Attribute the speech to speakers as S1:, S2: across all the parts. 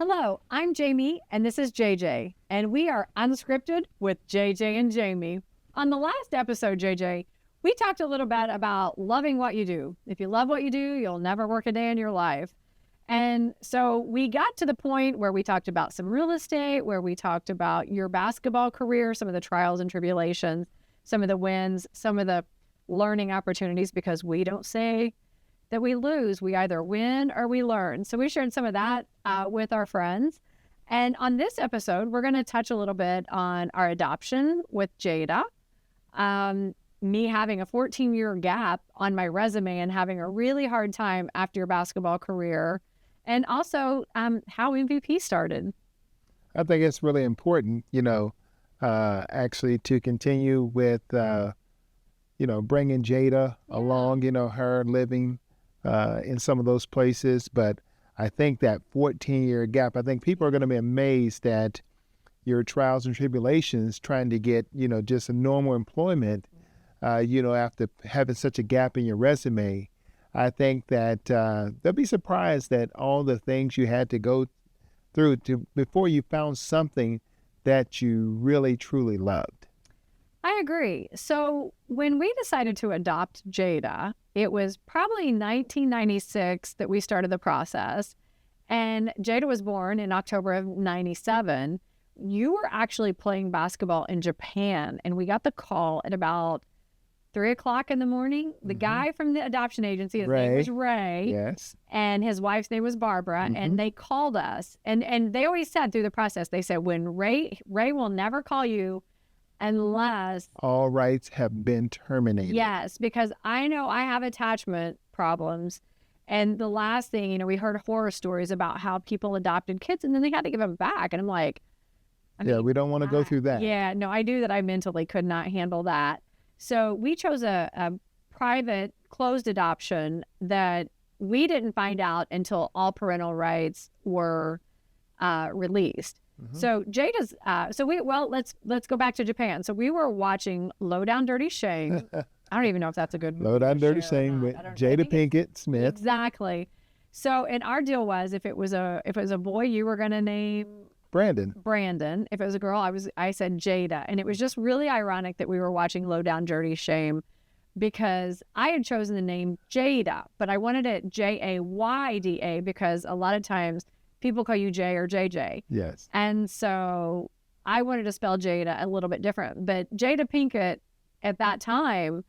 S1: Hello, I'm Jamie, and this is JJ, and we are Unscripted with JJ and Jamie. On the last episode, JJ, we talked a little bit about loving what you do. If you love what you do, you'll never work a day in your life. And so we got to the point where we talked about some real estate, where we talked about your basketball career, some of the trials and tribulations, some of the wins, some of the learning opportunities, because we don't say that we lose. We either win or we learn. So we shared some of that with our friends. And on this episode, we're going to touch a little bit on our adoption with Jada, me having a 14-year gap on my resume and having a really hard time after your basketball career, and also how MVP started.
S2: I think it's really important, actually to continue with, bringing Jada along, her living in some of those places. But I think that 14-year gap, I think people are going to be amazed at your trials and tribulations trying to get, just a normal employment, after having such a gap in your resume. I think that they'll be surprised at all the things you had to go through before you found something that you really, truly loved.
S1: I agree. So when we decided to adopt Jada, it was probably 1996 that we started the process. And Jada was born in October of 97. You were actually playing basketball in Japan, and we got the call at about 3 o'clock in the morning. The guy from the adoption agency, his name was Ray.
S2: Yes.
S1: And his wife's name was Barbara. And they called us. And they always said through the process, they said, when Ray will never call you unless
S2: all rights have been terminated.
S1: Yes, because I know I have attachment problems. And the last thing, we heard horror stories about how people adopted kids and then they had to give them back. And I'm like,
S2: we don't want to go through that.
S1: Yeah, no, I knew that I mentally could not handle that. So we chose a private, closed adoption that we didn't find out until all parental rights were released. So Jada's, let's go back to Japan. So we were watching Low Down Dirty Shame. I don't even know if that's a good
S2: Low Down Dirty Shame with Jada Pinkett Smith.
S1: Exactly. So, and our deal was if it was a boy, you were going to name Brandon. If it was a girl, I said Jada. And it was just really ironic that we were watching Low Down Dirty Shame because I had chosen the name Jada, but I wanted it Jayda because a lot of times people call you Jay or JJ.
S2: Yes.
S1: And so I wanted to spell Jada a little bit different. But Jada Pinkett at that time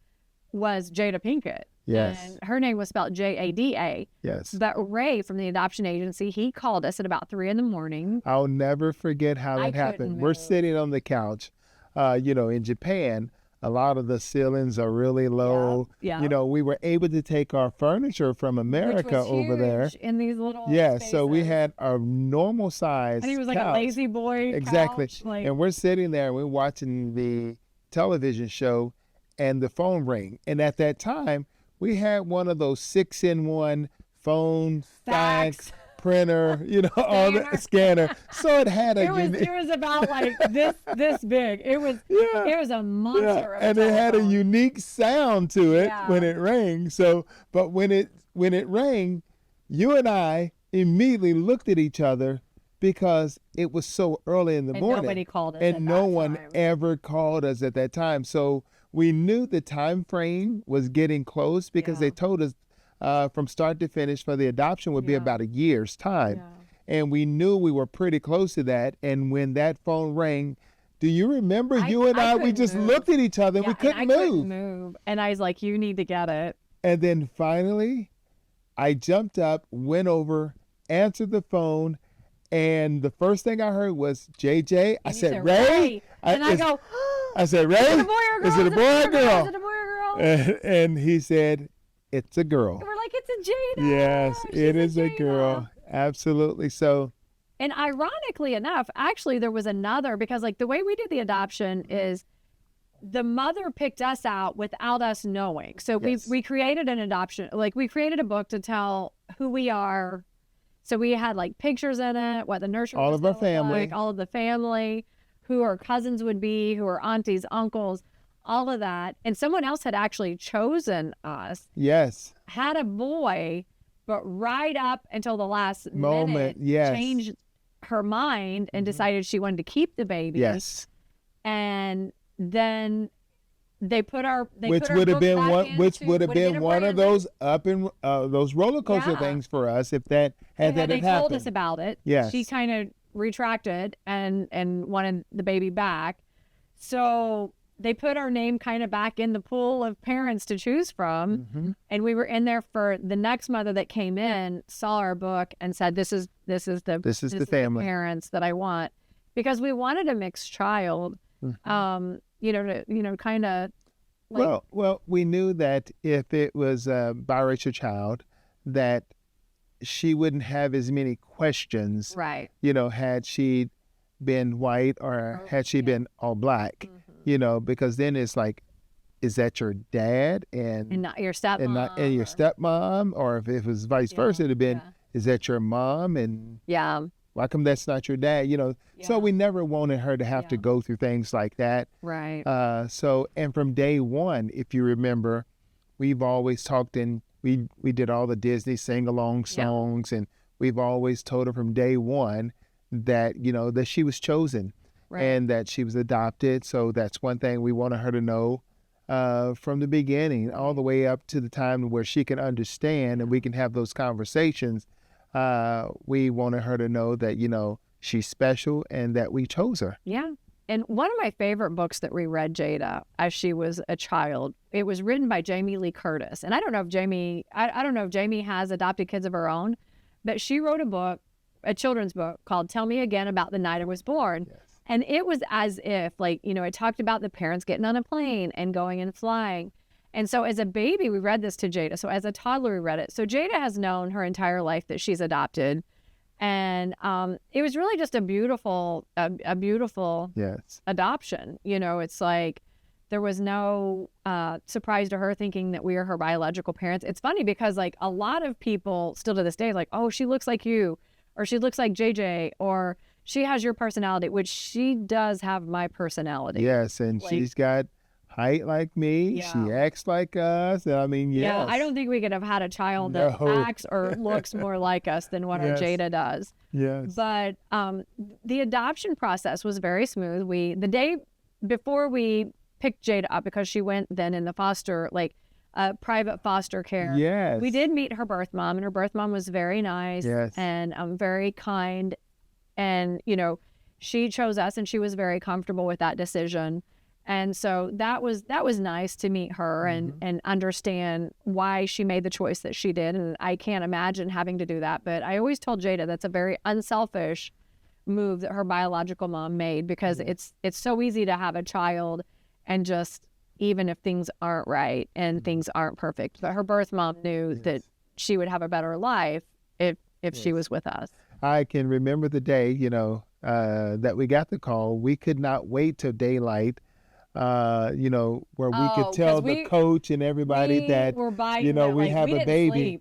S1: was Jada Pinkett.
S2: Yes.
S1: And her name was spelled Jada.
S2: Yes.
S1: But Ray from the adoption agency, he called us at about 3 a.m.
S2: I'll never forget how that happened. We're sitting on the couch. In Japan, a lot of the ceilings are really low.
S1: Yeah.
S2: We were able to take our furniture from America over there.
S1: In these little
S2: spaces. So we had a normal size
S1: And he was like
S2: couch.
S1: a lazy boy
S2: Exactly.
S1: couch,
S2: And we're sitting there and we're watching the television show and the phone rang. And at that time, we had one of those 6-in-1 phone, fax, printer, all the scanner. So it had
S1: it was about like this big. It was a monster.
S2: Yeah. And it had a unique sound to it when it rang. So, but when it rang, you and I immediately looked at each other because it was so early in the morning.
S1: Nobody called us.
S2: And no one ever called us at that time. So we knew the time frame was getting close because they told us from start to finish for the adoption would be about a year's time. Yeah. And we knew we were pretty close to that. And when that phone rang, do you remember you and I we just looked at each other and we couldn't move.
S1: And I was like, you need to get it.
S2: And then finally, I jumped up, went over, answered the phone, and the first thing I heard was JJ. I said, Ray. I said, Ray, is it a boy or girl? And he said, it's a girl.
S1: And we're like, it's a Jada.
S2: Yes, it is a girl. Absolutely. So.
S1: And ironically enough, actually, there was another, because like the way we did the adoption is the mother picked us out without us knowing. So we created an adoption, like we created a book to tell who we are. So we had like pictures in it, what the nursery
S2: all of our family,
S1: like, all of the family, who our cousins would be, who our aunties, uncles, all of that. And someone else had actually chosen us.
S2: Yes.
S1: Had a boy, but right up until the last
S2: moment,
S1: minute,
S2: yes.
S1: changed her mind and decided she wanted to keep the baby.
S2: Yes.
S1: And then they put our
S2: which would have been one of those those roller coaster things for us if that had
S1: they
S2: happened.
S1: Told us about it.
S2: Yes.
S1: She kind of retracted and wanted the baby back. So they put our name kind of back in the pool of parents to choose from. And we were in there for the next mother that came in, saw our book and said, this is the family parents that I want, because we wanted a mixed child. Kind of like...
S2: Well, we knew that if it was a biracial child, that she wouldn't have as many questions,
S1: right?
S2: Had she been white or had she been all black, because then it's like, is that your dad and
S1: not your stepmom,
S2: and your stepmom, or if it was vice versa, it'd have been, is that your mom and why come that's not your dad? So we never wanted her to have to go through things like that.
S1: Right.
S2: And from day one, if you remember, we've always talked and we did all the Disney sing-along songs, and we've always told her from day one that, that she was chosen and that she was adopted. So that's one thing we wanted her to know from the beginning, all the way up to the time where she can understand and we can have those conversations. We wanted her to know that, she's special and that we chose her.
S1: Yeah. And one of my favorite books that we read, Jada, as she was a child, it was written by Jamie Lee Curtis. And I don't know if Jamie has adopted kids of her own, but she wrote a book, a children's book called Tell Me Again About the Night I Was Born.
S2: Yes.
S1: And it was as if, it talked about the parents getting on a plane and going and flying. And so as a baby, we read this to Jada. So as a toddler, we read it. So Jada has known her entire life that she's adopted. And it was really just a beautiful adoption. It's like there was no surprise to her thinking that we are her biological parents. It's funny because like a lot of people still to this day, like, oh, she looks like you, or she looks like JJ, or she has your personality, which she does have my personality.
S2: Yes, and she's got height like me.
S1: Yeah.
S2: She acts like us. I mean, yes.
S1: Yeah, I don't think we could have had a child that acts or looks more like us than what our Jada does.
S2: Yes.
S1: But the adoption process was very smooth. The day before we picked Jada up, because she went then in the foster, private foster care.
S2: Yes.
S1: We did meet her birth mom, and her birth mom was very nice and very kind. And, she chose us, and she was very comfortable with that decision. And so that was nice to meet her and understand why she made the choice that she did. And I can't imagine having to do that. But I always told Jada that's a very unselfish move that her biological mom made, because it's so easy to have a child and just, even if things aren't right and things aren't perfect, but her birth mom knew that she would have a better life if she was with us.
S2: I can remember the day, that we got the call. We could not wait till daylight. Where we could tell the coach and everybody that, we have a baby.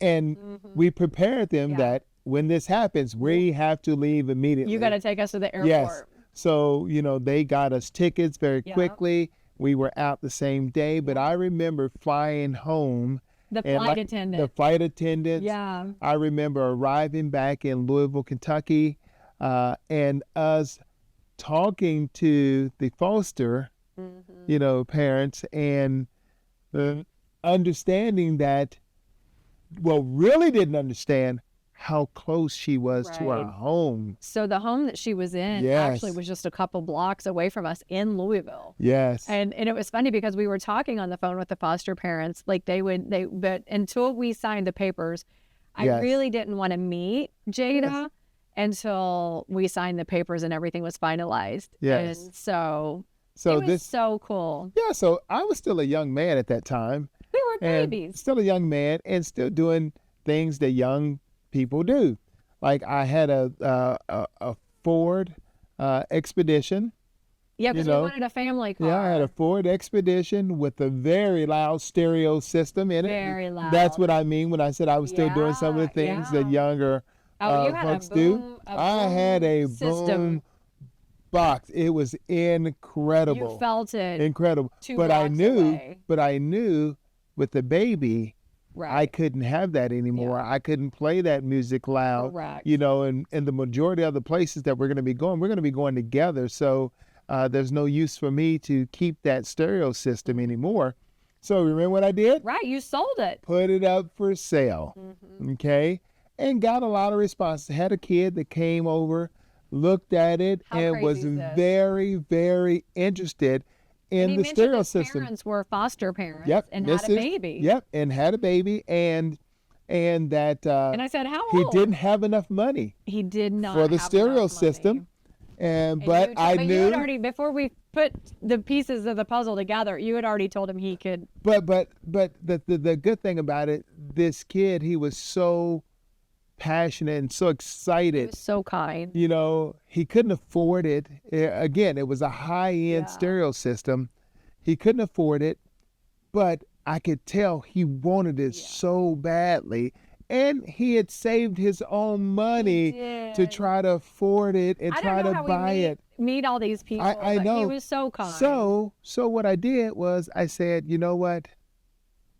S2: And we prepared them that when this happens, we have to leave immediately.
S1: You got to take us to the airport.
S2: Yes. So, they got us tickets very quickly. We were out the same day, but I remember flying home.
S1: The flight attendants.
S2: Yeah. I remember arriving back in Louisville, Kentucky, and us talking to the foster, parents, and understanding that, really didn't understand how close she was to our home.
S1: So the home that she was in actually was just a couple blocks away from us in Louisville.
S2: Yes.
S1: And it was funny because we were talking on the phone with the foster parents, but until we signed the papers, I really didn't want to meet Jada until we signed the papers and everything was finalized.
S2: Yes.
S1: And so it was so cool.
S2: Yeah. So I was still a young man at that time.
S1: We were babies.
S2: Still a young man and still doing things that young people do. Like I had a Ford Expedition.
S1: Yeah, because we wanted a family car.
S2: Yeah, I had a Ford Expedition with a very loud stereo system in it.
S1: Very loud.
S2: That's what I mean when I said I was still doing some of the things that younger folks do. I had a boom box. It was incredible.
S1: You felt it.
S2: Incredible. But I knew with the baby
S1: Right.
S2: I couldn't have that anymore.
S1: Yeah.
S2: I couldn't play that music loud.
S1: Correct.
S2: You know, and the majority of the places that we're going to be going together. So there's no use for me to keep that stereo system anymore. So remember what I did?
S1: Right. You sold it.
S2: Put it up for sale.
S1: Mm-hmm.
S2: Okay. And got a lot of response. Had a kid that came over, looked at it,
S1: How
S2: and was
S1: crazy is this?
S2: very, very interested
S1: And
S2: in
S1: he
S2: the
S1: mentioned
S2: stereo
S1: his
S2: system.
S1: parents were foster parents
S2: Yep.
S1: and had a baby.
S2: Yep. And had a baby. And that
S1: And I said, how
S2: he
S1: old?
S2: didn't have enough money
S1: He did not
S2: for the
S1: have
S2: stereo
S1: enough
S2: system.
S1: money.
S2: And
S1: And
S2: but
S1: you
S2: I
S1: but
S2: knew
S1: you had already, before we put the pieces of the puzzle together, you had already told him he could.
S2: but the good thing about it, this kid, he was so passionate and so
S1: He
S2: excited.
S1: was so kind.
S2: You know, he couldn't afford it. Again, it was a high-end
S1: Yeah.
S2: stereo system. He couldn't afford it, but I could tell he wanted it so badly. And he had saved his own money to try to afford it and
S1: I
S2: try
S1: don't know
S2: to
S1: how
S2: buy
S1: we
S2: it.
S1: meet all these people.
S2: I
S1: but
S2: know.
S1: He was so kind.
S2: So what I did was I said, you know what?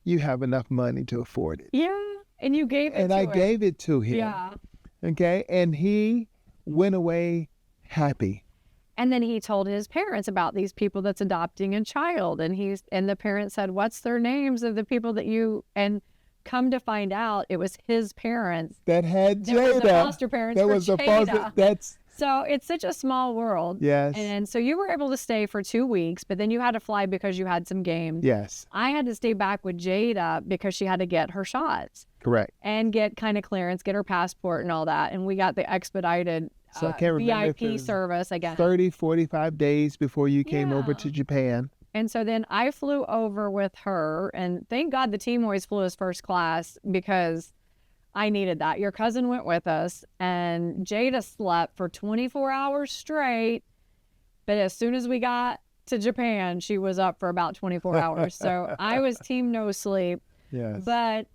S2: You have enough money to afford it.
S1: Yeah. And you gave it
S2: And
S1: to
S2: I
S1: him.
S2: gave it to him.
S1: Yeah.
S2: Okay. And he went away happy.
S1: And then he told his parents about these people that's adopting a child. And the parents said, what's their names of the people that you, and come to find out it was his parents.
S2: That had
S1: That was the
S2: Jada.
S1: foster parents
S2: That
S1: for
S2: was the
S1: Jada.
S2: foster. That's
S1: So it's such a small world.
S2: yes.
S1: And so you were able to stay for 2 weeks, but then you had to fly because you had some games.
S2: Yes.
S1: I had to stay back with Jada because she had to get her shots
S2: Correct.
S1: and get kind of clearance, get her passport and all that. And we got the expedited
S2: So I can't remember if it
S1: VIP
S2: was
S1: service again.
S2: 30, 45 days before you came over
S1: Yeah.
S2: to Japan.
S1: And so then I flew over with her, and thank God the team always flew us first class because I needed that. Your cousin went with us, and Jada slept for 24 hours straight. But as soon as we got to Japan, she was up for about 24 hours. So I was team no sleep.
S2: Yes.
S1: But,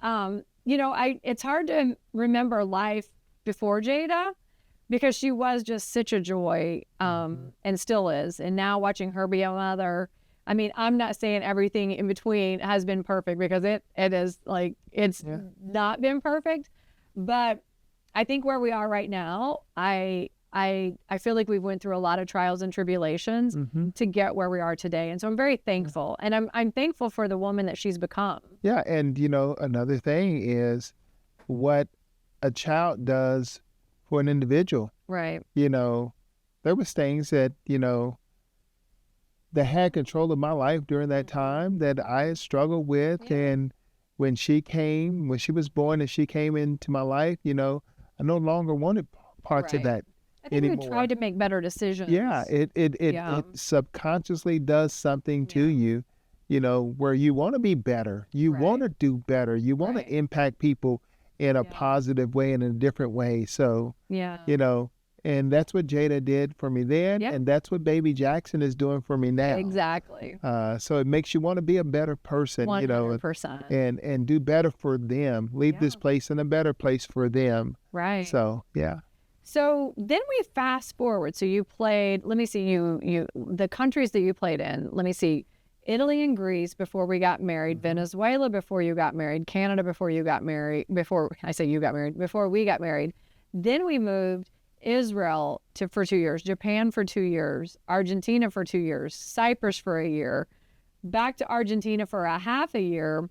S1: you know, it's hard to remember life before Jada because she was just such a joy and still is. And now watching her be a mother, I mean, I'm not saying everything in between has been perfect because it is like, it's not been perfect. But I think where we are right now, I feel like we've went through a lot of trials and tribulations to get where we are today. And so I'm very thankful. And I'm thankful for the woman that she's become.
S2: Yeah. And, you know, another thing is what a child does for an individual.
S1: Right.
S2: You know, there was things that, you know, that had control of my life during that time that I had struggled with.
S1: Yeah.
S2: And when she was born and she came into my life, you know, I no longer wanted parts of that
S1: I think
S2: anymore.
S1: we tried to make better decisions.
S2: Yeah, it subconsciously does something to you, you know, where you want to be better. You want to do better. You want to impact people in a positive way and in a different way. So, you know, and that's what Jada did for me then, and that's what Baby Jackson is doing for me now.
S1: Exactly.
S2: So it makes you want to be a better person,
S1: 100%.
S2: you know, and do better for them. Leave this place in a better place for them.
S1: Right.
S2: So, yeah.
S1: So then we fast forward. So you played, let me see, you the countries that you played in, let me see, Italy and Greece before we got married, Venezuela before you got married, Canada before you got married, before we got married. Then we moved Israel for 2 years, Japan for 2 years, Argentina for 2 years, Cyprus for a year, back to Argentina for a half a year,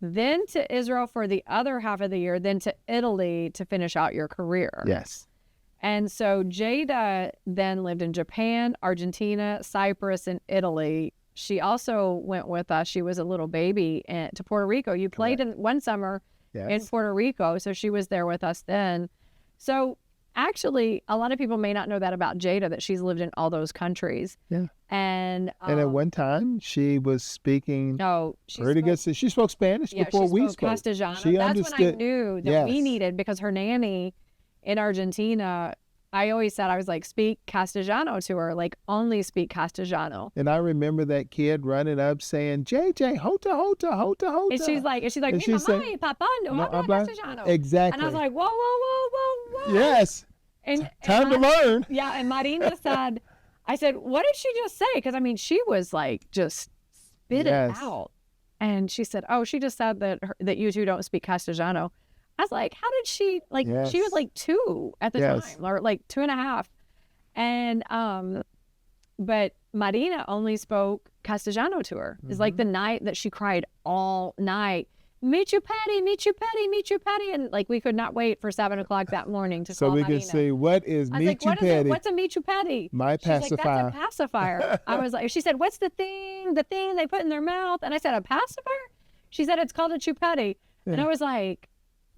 S1: then to Israel for the other half of the year, then to Italy to finish out your career.
S2: Yes.
S1: And so Jada then lived in Japan, Argentina, Cyprus, and Italy. She also went with us. She was a little baby to Puerto Rico. You played in one summer in Puerto Rico, so she was there with us then. So actually, a lot of people may not know that about Jada, that she's lived in all those countries.
S2: Yeah.
S1: And
S2: at one time, she was speaking pretty good. She spoke Spanish before we spoke.
S1: Castellano.
S2: She
S1: That's
S2: understood.
S1: when I knew that we needed, because her nanny in Argentina, I always said, I was like, speak Castellano to her, like only speak Castellano.
S2: And I remember that kid running up saying, JJ, hota, hota, hota, hota.
S1: And she's like, mi mamá y papá no hablan Castellano.
S2: Exactly.
S1: And I was like, whoa, whoa, whoa, whoa, whoa.
S2: Yes.
S1: And
S2: Time to learn.
S1: Yeah. And Marina said, I said, what did she just say? Because I mean, she was like, just spit it out. And she said, oh, she just said that you two don't speak Castellano. I was like, how did she, like,
S2: Yes.
S1: she was like 2 at the
S2: Yes.
S1: time, or like 2.5. And, but Marina only spoke Castellano to her. It's like the night that she cried all night. Meet you, Patty, meet you, Patty, meet you, Patty. And like, we could not wait for 7 o'clock that morning to
S2: So
S1: call
S2: we
S1: Marina.
S2: can say, what is
S1: I was
S2: meet
S1: like,
S2: you,
S1: what is it?
S2: Patty?
S1: What's a meet you, Patty?
S2: My
S1: She's like,
S2: pacifier.
S1: that's a pacifier. I was like, she said, what's the thing they put in their mouth? And I said, a pacifier? She said, it's called a chupetty. And I was like,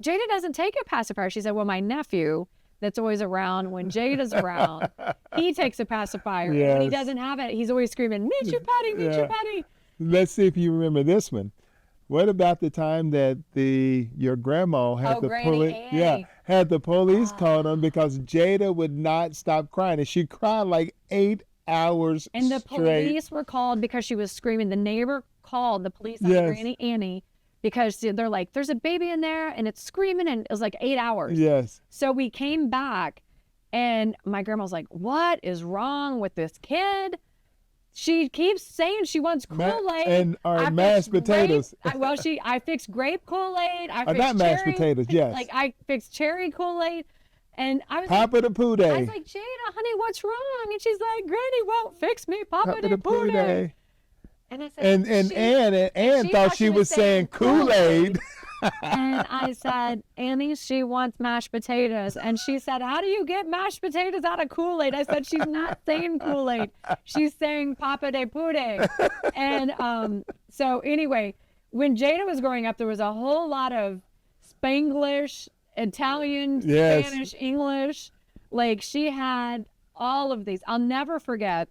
S1: Jada doesn't take a pacifier. She said, well, my nephew that's always around when Jada's around, he takes a pacifier. And when he
S2: Yes.
S1: doesn't have it, he's always screaming, meet you, Patty, meet you,
S2: Yeah.
S1: Patty.
S2: Let's see if you remember this one. What about the time that your grandma had
S1: Oh,
S2: the
S1: Granny
S2: police?
S1: Annie.
S2: Yeah, had the police called on because Jada would not stop crying, and she cried like 8 hours
S1: And the
S2: straight.
S1: police were called because she was screaming. The neighbor called the police on
S2: Yes.
S1: Granny Annie because they're like, there's a baby in there and it's screaming, and it was like 8 hours.
S2: Yes.
S1: So we came back, and my grandma was like, what is wrong with this kid? She keeps saying she wants Kool-Aid.
S2: and our
S1: I
S2: mashed
S1: fixed
S2: potatoes.
S1: I fixed grape Kool-Aid. I
S2: Or
S1: fixed
S2: not mashed
S1: cherry-
S2: potatoes, yes.
S1: Like, I fixed cherry Kool-Aid. And I was like,
S2: Papa the Pooh
S1: I
S2: Day.
S1: was like, Jada, honey, what's wrong? And she's like, Granny won't fix me, Papa
S2: Papa
S1: de
S2: the Pooh
S1: Pooh
S2: Day.
S1: And I said,
S2: And
S1: she-
S2: Ann
S1: she
S2: thought she was saying Kool-Aid.
S1: And I said, Annie, she wants mashed potatoes. And she said, how do you get mashed potatoes out of Kool-Aid? I said, she's not saying Kool-Aid. She's saying Papa de Pude. And so anyway, when Jada was growing up, there was a whole lot of Spanglish, Italian,
S2: Yes.
S1: Spanish, English. Like, she had all of these. I'll never forget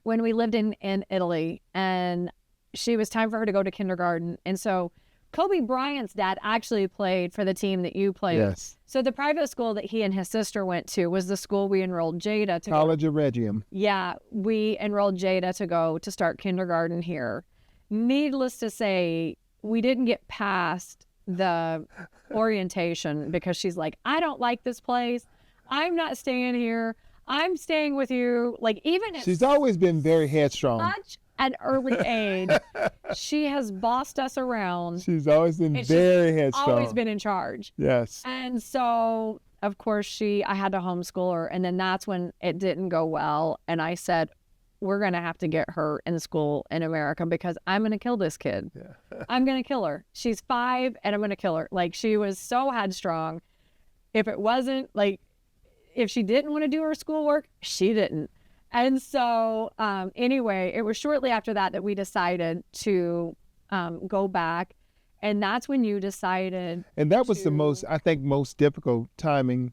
S1: when we lived in Italy, and she was time for her to go to kindergarten. And so Kobe Bryant's dad actually played for the team that you played.
S2: Yes.
S1: So the private school that he and his sister went to was the school we enrolled Jada to go.
S2: College of Regium.
S1: Yeah, we enrolled Jada to go to start kindergarten here. Needless to say, we didn't get past the orientation because she's like, I don't like this place. I'm not staying here. I'm staying with you. Like, even at
S2: She's always been very headstrong.
S1: such an early age, she has bossed us around.
S2: She's always been
S1: And she's
S2: very headstrong.
S1: Always been in charge.
S2: Yes.
S1: And so, of course, I had to homeschool her. And then that's when it didn't go well. And I said, we're going to have to get her in school in America because I'm going to kill this kid.
S2: Yeah.
S1: I'm going to kill her. She's 5 and I'm going to kill her. Like, she was so headstrong. If it wasn't like, if she didn't want to do her schoolwork, she didn't. And so anyway, it was shortly after that we decided to go back. And that's when you decided.
S2: And that was the most difficult time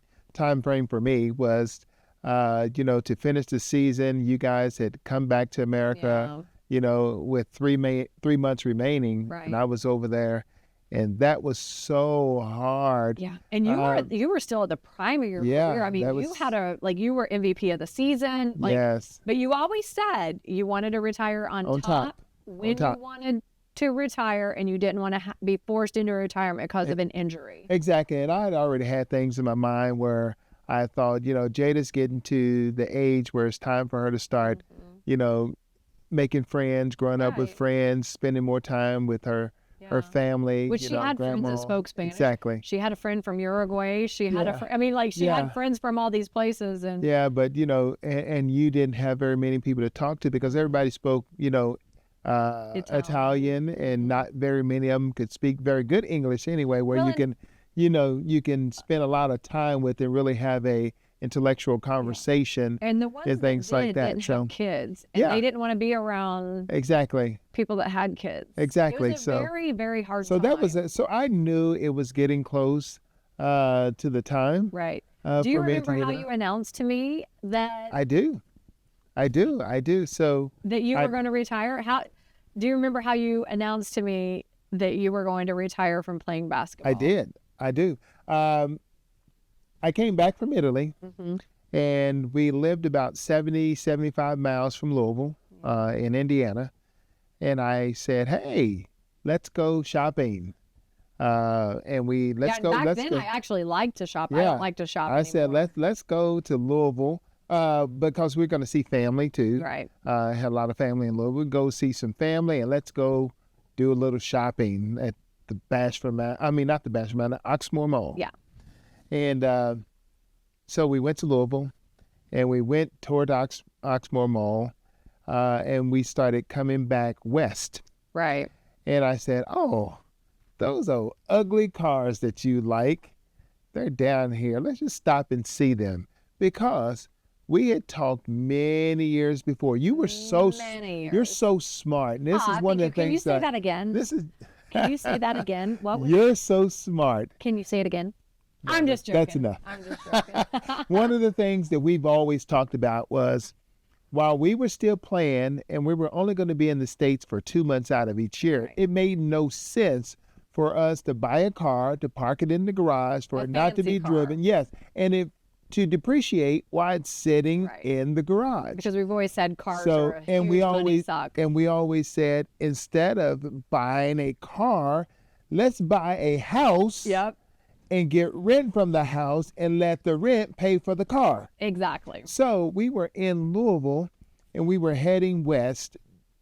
S2: frame for me was, to finish the season. You guys had come back to America, with 3 months remaining.
S1: Right.
S2: And I was over there. And that was so hard.
S1: Yeah. And you were still at the prime of your career. I mean, you were MVP of the season. Like,
S2: yes.
S1: But you always said you wanted to retire on top. When you wanted to retire and you didn't want to be forced into retirement because of an injury.
S2: Exactly. And I had already had things in my mind where I thought, Jada's getting to the age where it's time for her to start, making friends, growing up with friends, spending more time with her family.
S1: Which she had friends that spoke Spanish.
S2: Exactly.
S1: She had a friend from Uruguay. She had she had friends from all these places. And
S2: yeah, but and you didn't have very many people to talk to because everybody spoke, Italian, and not very many of them could speak very good English anyway, where you can spend a lot of time with and really have a intellectual conversation
S1: and the ones
S2: things
S1: that
S2: like that.
S1: Didn't have kids, and they didn't want to be around people that had kids.
S2: Exactly.
S1: It was a very, very hard.
S2: So
S1: time.
S2: that was it. So I knew it was getting close to the time.
S1: Right. Do you remember how you announced to me that?
S2: I do. So
S1: that you were going to retire. How do you remember how you announced to me that you were going to retire from playing basketball?
S2: I do. I came back from Italy, and we lived about 75 miles from Louisville, in Indiana. And I said, "Hey, let's go shopping." And let's go.
S1: Back then, I actually liked to shop.
S2: Yeah.
S1: I don't like to shop
S2: I said, let's go to Louisville, because we're going to see family too.
S1: Right.
S2: I had a lot of family in Louisville. Go see some family, and let's go do a little shopping at the Bashford Mountain. I mean, not the Bashford Mountain, Oxmoor Mall.
S1: Yeah.
S2: And so we went to Louisville, and we went toward Oxmoor Mall, and we started coming back west.
S1: Right.
S2: And I said, oh, those are ugly cars that you like. They're down here. Let's just stop and see them. Because we had talked many years before. You were you're so smart. And this is one of the things.
S1: Can you say that again? Can you say that again?
S2: You're so smart.
S1: Can you say it again?
S2: No,
S1: I'm just joking.
S2: That's enough.
S1: I'm just joking.
S2: One of the things that we've always talked about was while we were still playing and we were only going to be in the States for 2 months out of each year,
S1: Right.
S2: it made no sense for us to buy a car, to park it in the garage, for it not to be driven. Yes. And to depreciate while it's sitting
S1: Right.
S2: in the garage.
S1: Because we've always said cars are a huge money suck.
S2: And we always said, instead of buying a car, let's buy a house.
S1: Yep.
S2: And get rent from the house and let the rent pay for the car.
S1: Exactly.
S2: So we were in Louisville and we were heading west.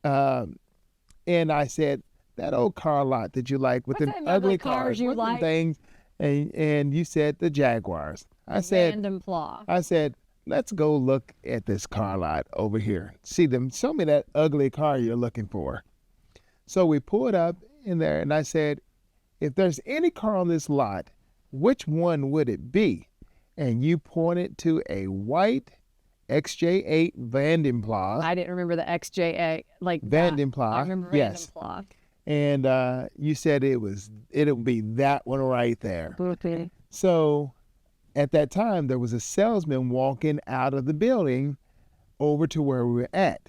S2: And I said, that old car lot that you like with the ugly cars
S1: you like?
S2: Things. And you said the Jaguars. I said, let's go look at this car lot over here. See them. Show me that ugly car you're looking for. So we pulled up in there and I said, if there's any car on this lot, which one would it be? And you pointed to a white XJ8 Vandenplas.
S1: I didn't remember the XJ8 like
S2: Vandenplas.
S1: I remember
S2: yes.
S1: Vandenplas.
S2: And you said it'll be that one right there.
S1: Okay.
S2: So at that time, there was a salesman walking out of the building over to where we were at.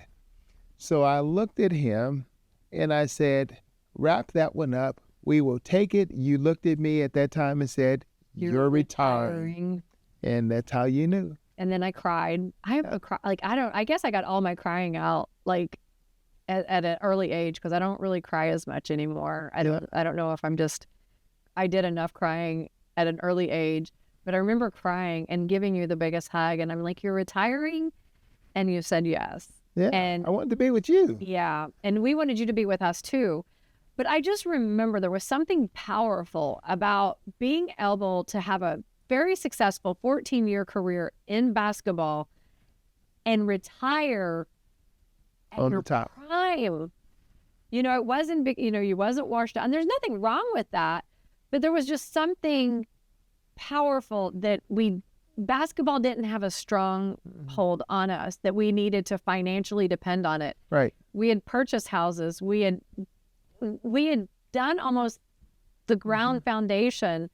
S2: So I looked at him and I said, wrap that one up. We will take it. You looked at me at that time and said, you're retiring. And that's how you knew.
S1: And then I cried. I guess I got all my crying out like at an early age because I don't really cry as much anymore. I don't know if I did enough crying at an early age, but I remember crying and giving you the biggest hug. And I'm like, you're retiring? And you said yes.
S2: Yeah.
S1: And
S2: I wanted to be with you.
S1: Yeah. And we wanted you to be with us too. But I just remember there was something powerful about being able to have a very successful 14-year career in basketball and retire at
S2: on
S1: your
S2: the top.
S1: prime. You know, it wasn't big, you wasn't washed out. And there's nothing wrong with that. But there was just something powerful that basketball didn't have a strong hold on us, that we needed to financially depend on it.
S2: Right.
S1: We had purchased houses. We had done almost the ground foundation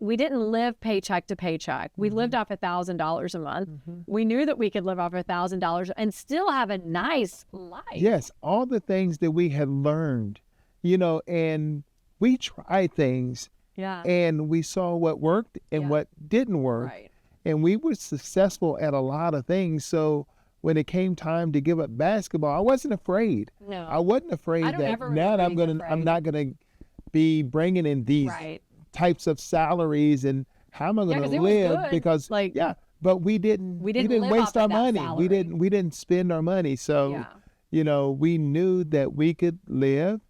S1: we didn't live paycheck to paycheck. We lived off $1,000 a month. We knew that we could live off $1,000 and still have a nice life.
S2: Yes. All the things that we had learned, and we tried things.
S1: Yeah.
S2: And we saw what worked and what didn't work.
S1: Right.
S2: And we were successful at a lot of things. So when it came time to give up basketball, I wasn't afraid.
S1: No.
S2: I wasn't afraid that now I'm not going to be bringing in these types of salaries and how am I going to live? Because but we didn't waste our money. We didn't spend our money. So, we knew that we could live,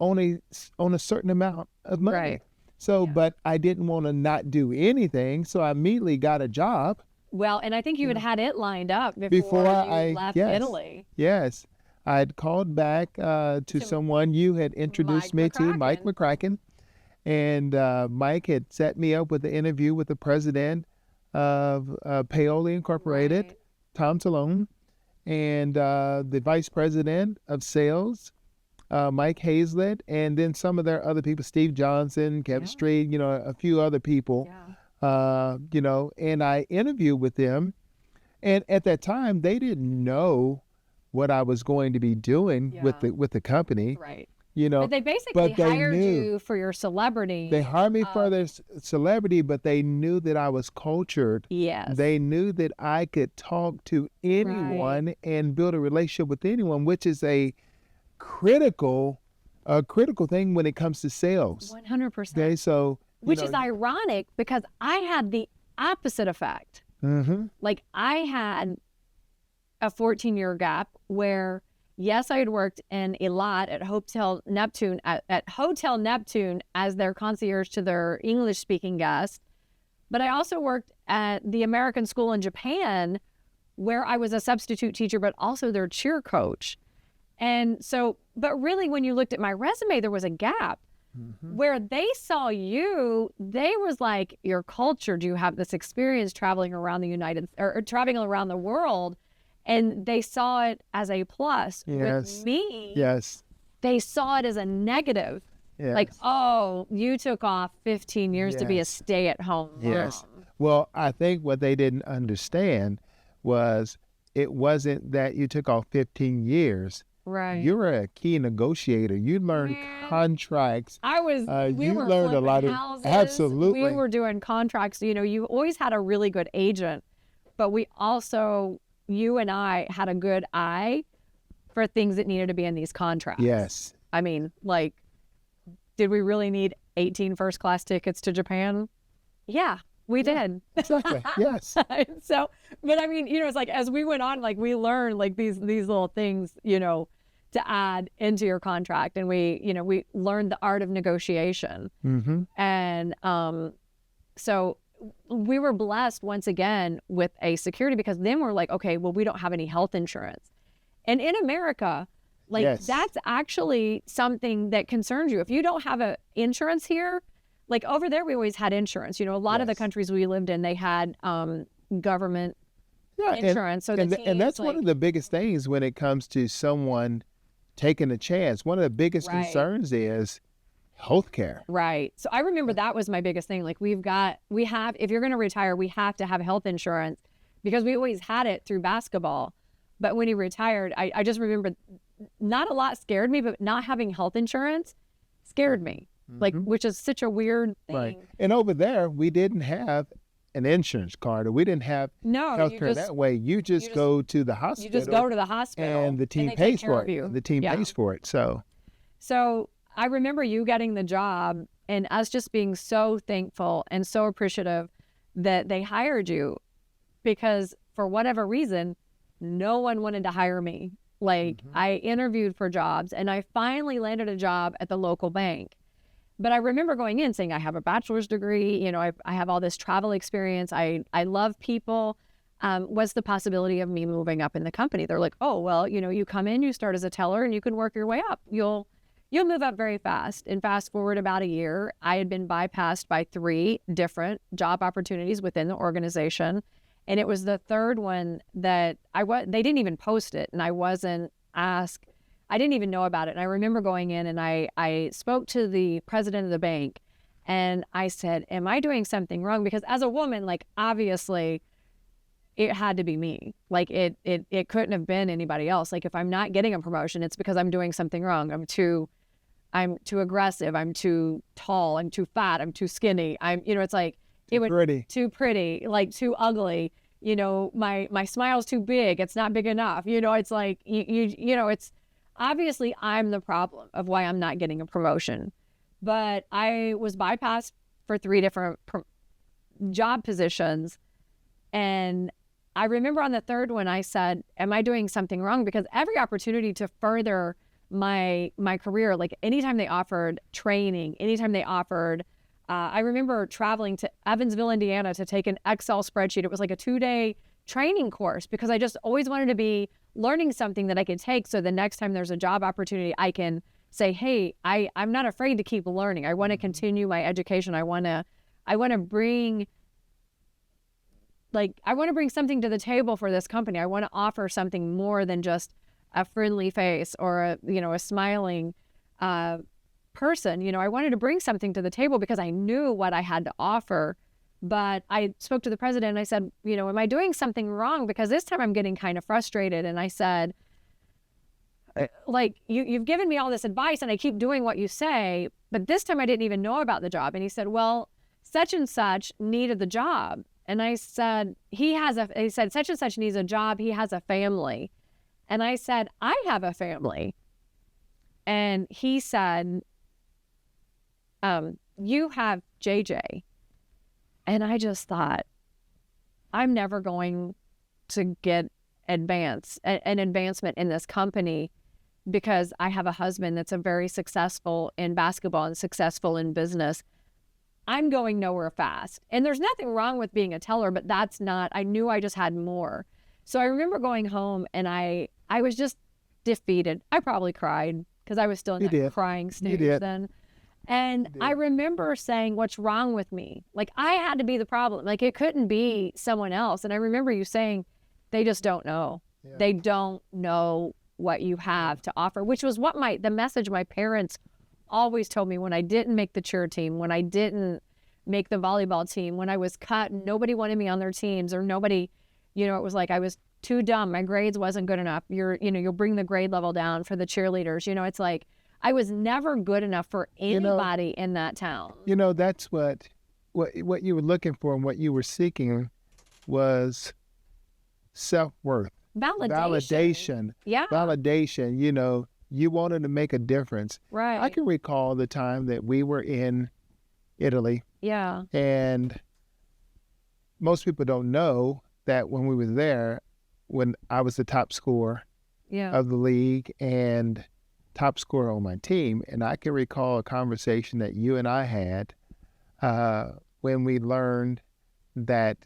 S2: on a certain amount of money.
S1: Right.
S2: So, but I didn't want to not do anything. So I immediately got a job.
S1: Well, and I think you had it lined up before you left Italy.
S2: Yes. I'd called back to someone you had introduced me to, Mike McCracken. And Mike had set me up with an interview with the president of Paoli Incorporated, Tom Talone, and the vice president of sales, Mike Hazlett, and then some of their other people, Steve Johnson, Kevin Street, a few other people, and I interviewed with them. And at that time, they didn't know what I was going to be doing with the company.
S1: Right.
S2: But
S1: they basically hired you for your celebrity.
S2: They hired me for their celebrity, but they knew that I was cultured.
S1: Yes.
S2: They knew that I could talk to anyone and build a relationship with anyone, which is a critical thing when it comes to sales.
S1: 100%.
S2: Okay, so
S1: which is ironic because I had the opposite effect. Like I had a 14-year gap where Yes, I had worked in a lot at Hotel Neptune, at Hotel Neptune as their concierge to their English-speaking guests. But I also worked at the American School in Japan, where I was a substitute teacher, but also their cheer coach. And so, but really, when you looked at my resume, there was a gap. Where they saw you, they was like, your culture, do you have this experience traveling around or traveling around the world? And they saw it as a plus.
S2: Yes.
S1: With me,
S2: Yes.
S1: they saw it as a negative.
S2: Yes.
S1: Like, oh, you took off 15 years to be a stay-at-home mom.
S2: Yes. Well, I think what they didn't understand was it wasn't that you took off 15 years.
S1: Right.
S2: You were a key negotiator. You learned contracts.
S1: We
S2: you
S1: were
S2: learned a lot of
S1: houses.
S2: absolutely.
S1: We were doing contracts. You know, you always had a really good agent, but we also, you and I had a good eye for things that needed to be in these contracts.
S2: Yes.
S1: I mean, like, did we really need 18 first-class tickets to Japan? Yeah, we did.
S2: Exactly. Yes.
S1: So, but I mean, you know, it's like as we went on, like we learned like these little things, you know, to add into your contract, and we learned the art of negotiation. And so we were blessed once again with a security, because then we're like, okay, well, we don't have any health insurance, and in America, like that's actually something that concerns you if you don't have a insurance here. Like over there, we always had insurance. You know, a lot of the countries we lived in, they had government insurance.
S2: And that's one of the biggest things when it comes to someone taking a chance. One of the biggest concerns is healthcare.
S1: Right. So I remember that was my biggest thing. Like if you're going to retire, we have to have health insurance, because we always had it through basketball. But when he retired, I just remember not a lot scared me, but not having health insurance scared me. Like, which is such a weird thing.
S2: Right. And over there, we didn't have an insurance card, or we didn't have healthcare that way. You just go to the hospital.
S1: You just go to the hospital.
S2: And the team pays for it. The team pays for it. So
S1: I remember you getting the job and us just being so thankful and so appreciative that they hired you, because for whatever reason, no one wanted to hire me. Like I interviewed for jobs and I finally landed a job at the local bank. But I remember going in saying, I have a bachelor's degree, you know, I have all this travel experience. I love people. What's the possibility of me moving up in the company? They're like, oh, well, you know, you come in, you start as a teller and you can work your way up. You'll move up very fast. And fast forward about a year, I had been bypassed by 3 different job opportunities within the organization. And it was the third one that they didn't even post it. And I wasn't asked. I didn't even know about it. And I remember going in and I spoke to the president of the bank and I said, am I doing something wrong? Because as a woman, like obviously it had to be me. Like it couldn't have been anybody else. Like if I'm not getting a promotion, it's because I'm doing something wrong. I'm too aggressive. I'm too tall. I'm too fat. I'm too skinny. It's like too pretty, like too ugly. You know, my smile's too big. It's not big enough. You know, it's like, it's, obviously, I'm the problem of why I'm not getting a promotion. But I was bypassed for 3 different job positions. And I remember on the third one, I said, am I doing something wrong? Because every opportunity to further my career, like anytime they offered training, anytime they offered, I remember traveling to Evansville, Indiana to take an Excel spreadsheet. It was like a 2-day training course, because I just always wanted to be learning something that I could take, so the next time there's a job opportunity, I can say, hey, I'm not afraid to keep learning. I want to continue my education. I want to bring something to the table for this company. I want to offer something more than just a friendly face or a smiling person. You know, I wanted to bring something to the table because I knew what I had to offer. But I spoke to the president and I said, am I doing something wrong? Because this time I'm getting kind of frustrated. And I said, like, you've given me all this advice and I keep doing what you say, but this time I didn't even know about the job. And he said, well, such and such needed the job. And I said, he said, such and such needs a job. He has a family. And I said, I have a family. And he said, you have JJ. And I just thought, I'm never going to get an advancement in this company because I have a husband that's a very successful in basketball and successful in business, I'm going nowhere fast. And there's nothing wrong with being a teller, but that's not, I knew I just had more. So I remember going home and I was just defeated. I probably cried because I was still in that crying stage then. And I remember saying, what's wrong with me? Like, I had to be the problem. Like, it couldn't be someone else. And I remember you saying, they just don't know. Yeah. They don't know what you have to offer, which was what the message my parents always told me when I didn't make the cheer team, when I didn't make the volleyball team, when I was cut, nobody wanted me on their teams, or nobody, it was like I was too dumb. My grades wasn't good enough. You'll bring the grade level down for the cheerleaders. It's like I was never good enough for anybody in that town.
S2: That's what you were looking for and what you were seeking was self-worth. Validation. Yeah. Validation. You wanted to make a difference.
S1: Right.
S2: I can recall the time that we were in Italy.
S1: Yeah.
S2: And most people don't know that when we were there, when I was the top scorer of the league and top scorer on my team, and I can recall a conversation that you and I had when we learned that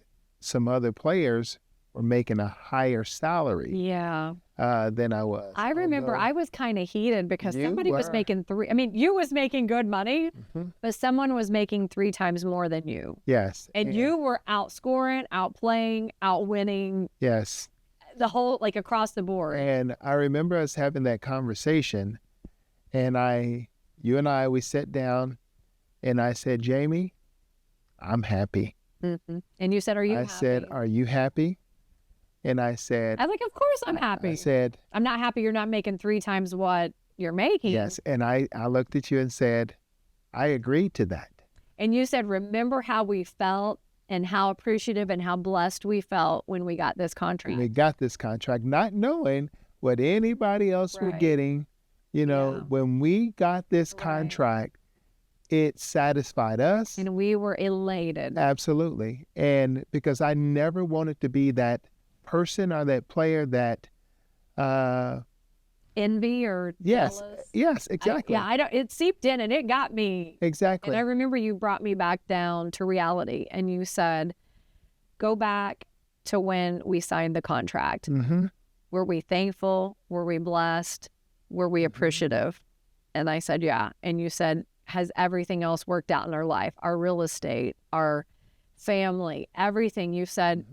S2: some other players were making a higher salary than I was.
S1: I remember I was kind of heated because somebody was making you was making good money, but someone was making 3 times more than you.
S2: Yes.
S1: And you were outscoring, outplaying, outwinning.
S2: Yes.
S1: The whole, like, across the board.
S2: And I remember us having that conversation, and you and I, we sat down, and I said, Jamie, I'm happy.
S1: Mm-hmm. And you said, are you happy?
S2: I said, are you happy? And I said,
S1: I was like, of course I'm happy.
S2: I said,
S1: I'm not happy you're not making 3 times what you're making.
S2: Yes. And I looked at you and said, I agreed to that.
S1: And you said, remember how we felt and how appreciative and how blessed we felt when we got this contract.
S2: We got this contract, not knowing what anybody else were getting. When we got this contract, it satisfied us.
S1: And we were elated.
S2: Absolutely. And because I never wanted to be that person or that player that
S1: envy or jealous.
S2: Yes, exactly.
S1: It seeped in and it got me.
S2: Exactly.
S1: And I remember you brought me back down to reality and you said, go back to when we signed the contract.
S2: Mm-hmm.
S1: Were we thankful? Were we blessed? Were we appreciative? And I said, yeah. And you said, has everything else worked out in our life? Our real estate, our family, everything. You said,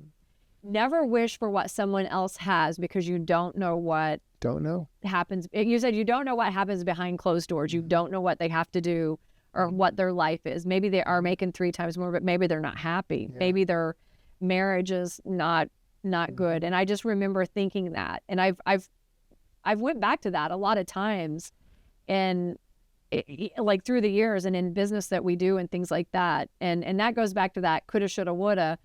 S1: never wish for what someone else has because you don't know what happens. You said you don't know what happens behind closed doors. You don't know what they have to do or what their life is. Maybe they are making 3 times more, but maybe they're not happy. Yeah. Maybe their marriage is not good. And I just remember thinking that. And I've went back to that a lot of times, and like through the years and in business that we do and things like that. And that goes back to that coulda, shoulda, woulda.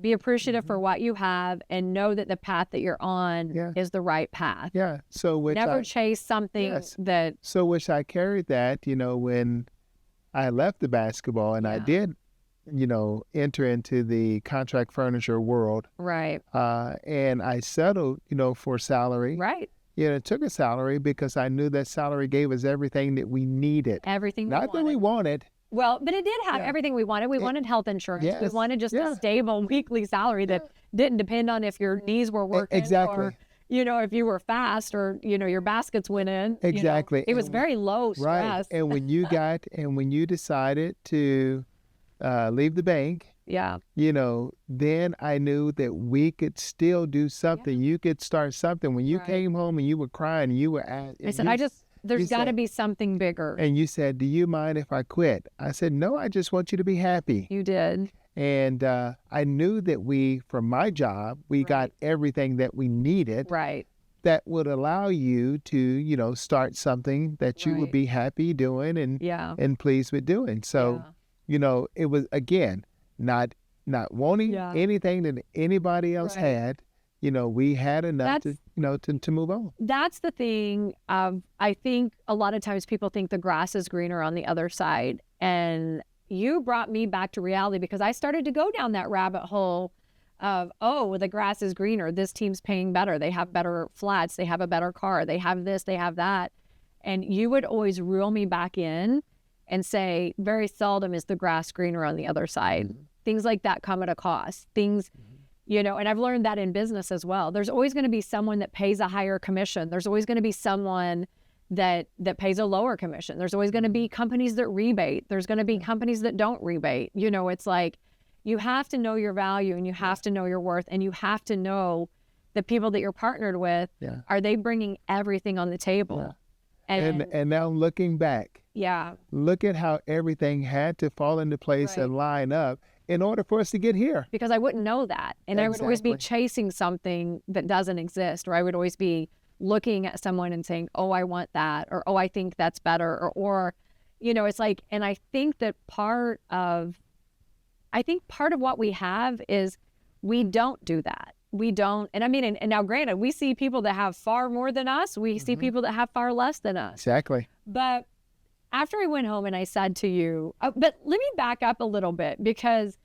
S1: Be appreciative for what you have and know that the path that you're on is the right path.
S2: Yeah. So
S1: never chase something that.
S2: So which I carried that, when I left the basketball and I did, enter into the contract furniture world.
S1: Right.
S2: And I settled, for salary.
S1: Right.
S2: It took a salary because I knew that salary gave us everything that we needed.
S1: Everything
S2: Not that we wanted.
S1: Well, but it did have everything we wanted. We wanted health insurance. Yes. We wanted just a stable weekly salary that didn't depend on if your knees were working.
S2: Exactly.
S1: Or, if you were fast or, your baskets went in.
S2: Exactly.
S1: It was very low stress.
S2: Right. And when you decided to leave the bank, then I knew that we could still do something. You could start something. When you came home and you were crying, you were
S1: I said, there's got to be something bigger.
S2: And you said, do you mind if I quit? I said, no, I just want you to be happy.
S1: You did.
S2: And I knew that from my job, we got everything that we needed.
S1: Right.
S2: That would allow you to, start something that you would be happy doing and pleased with doing. So, it was, again, not wanting anything that anybody else had. We had enough to move on.
S1: That's the thing. I think a lot of times people think the grass is greener on the other side. And you brought me back to reality because I started to go down that rabbit hole of, oh, the grass is greener. This team's paying better. They have better flats. They have a better car. They have this, they have that. And you would always reel me back in and say, very seldom is the grass greener on the other side. Mm-hmm. Things like that come at a cost. Things, you know, and I've learned that in business as well. There's always going to be someone that pays a higher commission. There's always going to be someone that pays a lower commission. There's always going to be companies that rebate. There's going to be companies that don't rebate. You know, it's like, you have to know your value and you have to know your worth, and you have to know the people that you're partnered with. Yeah. Are they bringing everything on the table? Yeah.
S2: And now looking back, look at how everything had to fall into place and line up in order for us to get here.
S1: Because I wouldn't know that. And I would always be chasing something that doesn't exist, or I would always be looking at someone and saying, oh, I want that, or, oh, I think that's better, or, you know, it's like, and I think that part of what we have is we don't do that. We don't. And I mean, and now granted, we see people that have far more than us. We see people that have far less than us.
S2: Exactly.
S1: But after I went home and I said to you, but let me back up a little bit, because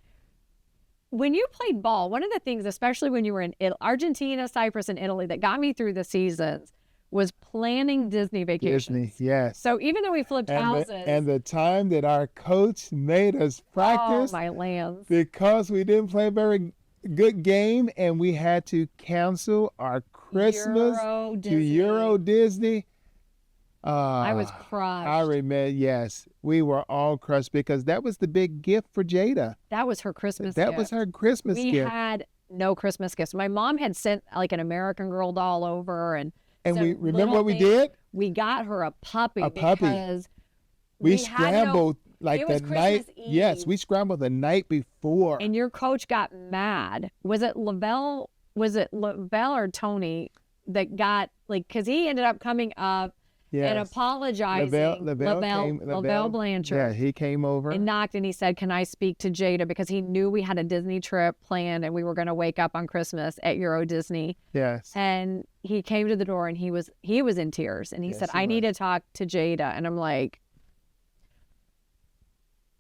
S1: when you played ball, one of the things, especially when you were in Argentina, Cyprus, and Italy, that got me through the seasons was planning Disney vacations.
S2: Disney, yes.
S1: So even though we flipped houses.
S2: And the time that our coach made us practice.
S1: Oh, my lands.
S2: Because we didn't play a very good game and we had to cancel our Christmas to Euro Disney.
S1: I was crushed.
S2: I remember, yes. We were all crushed because that was the big gift for Jada.
S1: That was her Christmas gift.
S2: That was her Christmas gift.
S1: We had no Christmas gifts. My mom had sent like an American Girl doll over, and
S2: we remember what we did?
S1: We got her a puppy. Because
S2: we scrambled like the night.
S1: Eve.
S2: Yes, we scrambled the night before.
S1: And your coach got mad. Was it Lavelle or Tony that got, like, because he ended up coming up and apologizing. Lavelle Blanchard.
S2: Yeah, he came over
S1: and knocked, and he said, "Can I speak to Jada?" Because he knew we had a Disney trip planned and we were going to wake up on Christmas at Euro Disney.
S2: Yes.
S1: And he came to the door and he was in tears, and he said, "I need to talk to Jada." And I'm like,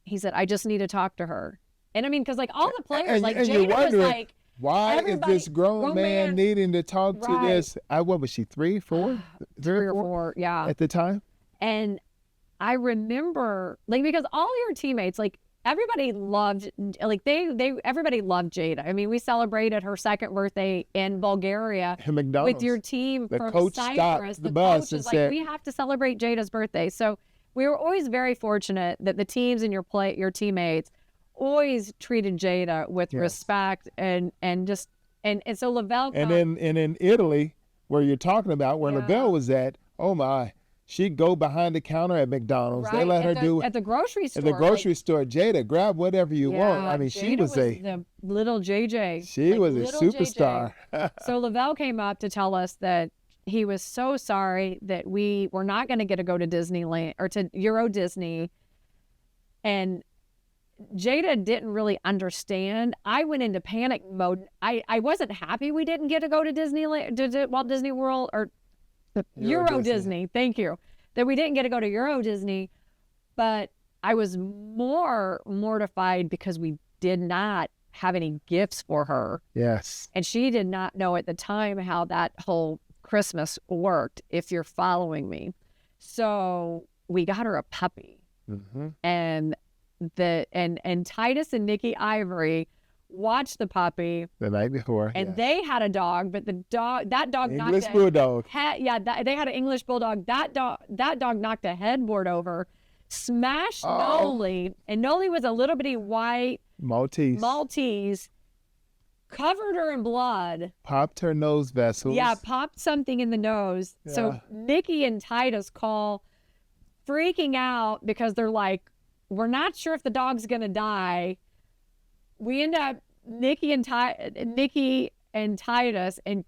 S1: he said, "I just need to talk to her." And I mean, because like all the players, like Jada was like,
S2: why is this grown man needing to talk to this? What was she, 3, 4?
S1: 3 or 4, yeah.
S2: At the time?
S1: And I remember, like, because all your teammates, like, everybody loved, like, everybody loved Jada. I mean, we celebrated her 2nd birthday in Bulgaria with your team from
S2: coach
S1: Cyprus.
S2: Stopped the bus and said,
S1: we have to celebrate Jada's birthday. So we were always very fortunate that the teams and your teammates always treated Jada with respect and so Lavelle
S2: and in Italy, where you're talking about, where Lavelle was at, oh my, she'd go behind the counter at McDonald's. Right. They let her do
S1: at the grocery store.
S2: At the grocery store, Jada, grab whatever you want. I mean,
S1: Jada
S2: she was
S1: the little JJ.
S2: She was a superstar.
S1: So Lavelle came up to tell us that he was so sorry that we were not going to get to go to Disneyland or to Euro Disney, and Jada didn't really understand. I went into panic mode. I wasn't happy we didn't get to go to Disneyland, Walt Disney World, or Euro Disney. Thank you. That we didn't get to go to Euro Disney. But I was more mortified because we did not have any gifts for her.
S2: Yes.
S1: And she did not know at the time how that whole Christmas worked, if you're following me. So we got her a puppy. Mm-hmm. And Titus and Nikki Ivory watched the puppy
S2: the night before,
S1: and they had a dog, but that dog
S2: English bulldog.
S1: They had an English bulldog. That dog knocked a headboard over, smashed Noli, and Noli was a little bitty white Maltese, covered her in blood,
S2: popped her nose vessels.
S1: Yeah, popped something in the nose. Yeah. So Nikki and Titus call, freaking out because they're like, we're not sure if the dog's going to die. We end up, Nikki and Titus, and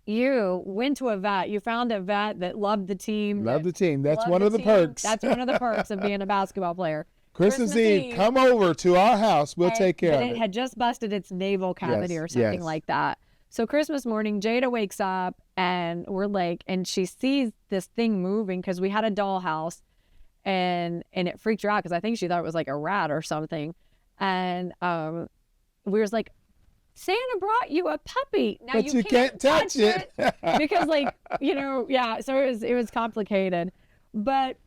S1: you went to a vet. You found a vet that loved the team.
S2: Loved the team. That's one of the perks.
S1: That's one of the perks of being a basketball player.
S2: Christmas Eve, come over to our house. We'll take care of it.
S1: But it had just busted its navel cavity or something like that. So Christmas morning, Jada wakes up and we're like, and she sees this thing moving because we had a dollhouse. And it freaked her out because I think she thought it was like a rat or something. And we was like, Santa brought you a puppy. Now
S2: but you can't touch it.
S1: Because like, yeah, so it was complicated. But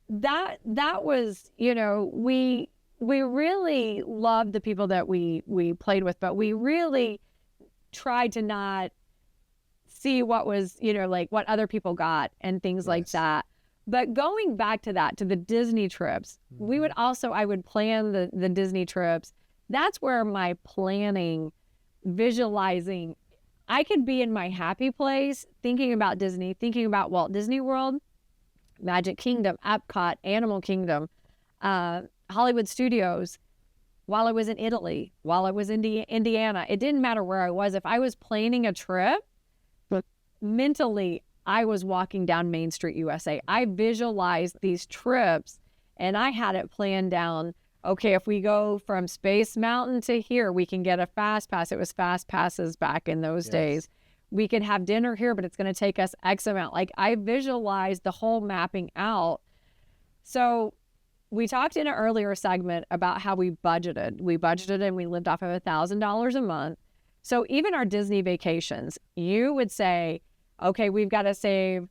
S1: that was, we really loved the people that we played with, but we really tried to not see what was, like what other people got and things like that. But going back to that, to the Disney trips, I would plan the Disney trips. That's where my planning, visualizing, I could be in my happy place, thinking about Disney, thinking about Walt Disney World, Magic Kingdom, Epcot, Animal Kingdom, Hollywood Studios, while I was in Italy, while I was in Indiana. It didn't matter where I was. If I was planning a trip, mentally, I was walking down Main Street, USA. I visualized these trips and I had it planned down. Okay, if we go from Space Mountain to here, we can get a fast pass. It was fast passes back in those days. We could have dinner here, but it's going to take us X amount. Like I visualized the whole mapping out. So we talked in an earlier segment about how we budgeted. We budgeted and we lived off of $1,000 a month. So even our Disney vacations, you would say, okay, we've got to save,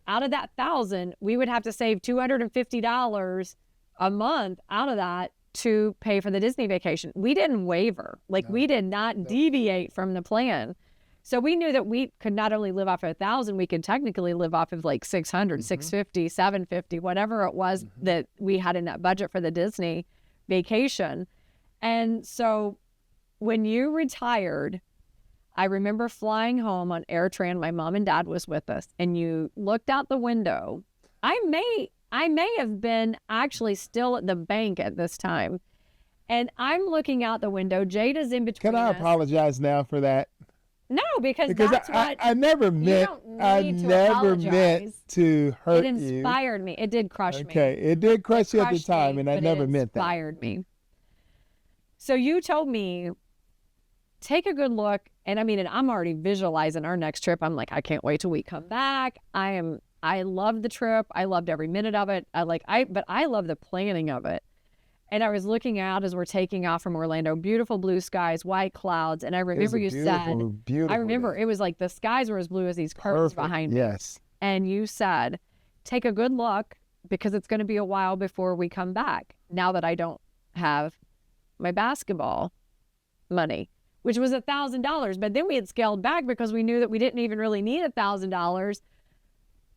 S1: out of that 1,000, we would have to save $250 a month out of that to pay for the Disney vacation. We didn't waver. We did not deviate from the plan. So we knew that we could not only live off of 1,000, we could technically live off of like 600, 650, 750, whatever it was that we had in that budget for the Disney vacation. And so when you retired, I remember flying home on AirTran. My mom and dad was with us, and you looked out the window. I may have been actually still at the bank at this time. And I'm looking out the window. Jada's in between
S2: Can I apologize now for that?
S1: No, because that's what
S2: I never meant to hurt you.
S1: It inspired me. It did crush me.
S2: Okay, it did crush you at the time, and I never meant that.
S1: It inspired me. So you told me, take a good look. And I'm already visualizing our next trip. I'm like, I can't wait till we come back. I loved the trip. I loved every minute of it. But I love the planning of it. And I was looking out as we're taking off from Orlando, beautiful blue skies, white clouds. And I remember it was like the skies were as blue as these curtains behind me.
S2: Yes.
S1: And you said, take a good look because it's going to be a while before we come back. Now that I don't have my basketball money, which was $1,000. But then we had scaled back because we knew that we didn't even really need $1,000.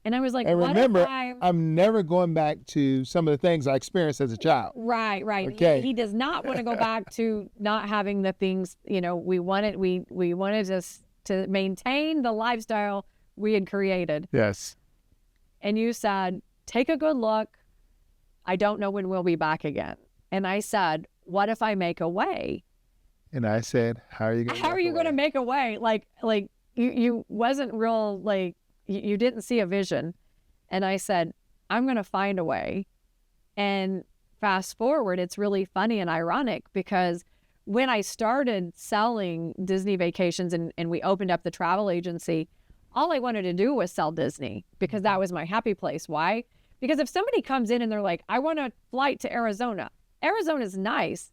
S1: And I was like,
S2: and remember, I'm never going back to some of the things I experienced as a child.
S1: Right.
S2: Okay.
S1: He does not want to go back to not having the things, we wanted to maintain the lifestyle we had created.
S2: Yes.
S1: And you said, take a good look. I don't know when we'll be back again. And I said, what if I make a way?
S2: And I said, how are you going to
S1: make a way? Like you wasn't real, you didn't see a vision. And I said, I'm going to find a way. And fast forward, it's really funny and ironic because when I started selling Disney vacations and we opened up the travel agency, all I wanted to do was sell Disney because that was my happy place. Why? Because if somebody comes in and they're like, I want a flight to Arizona. Arizona's nice,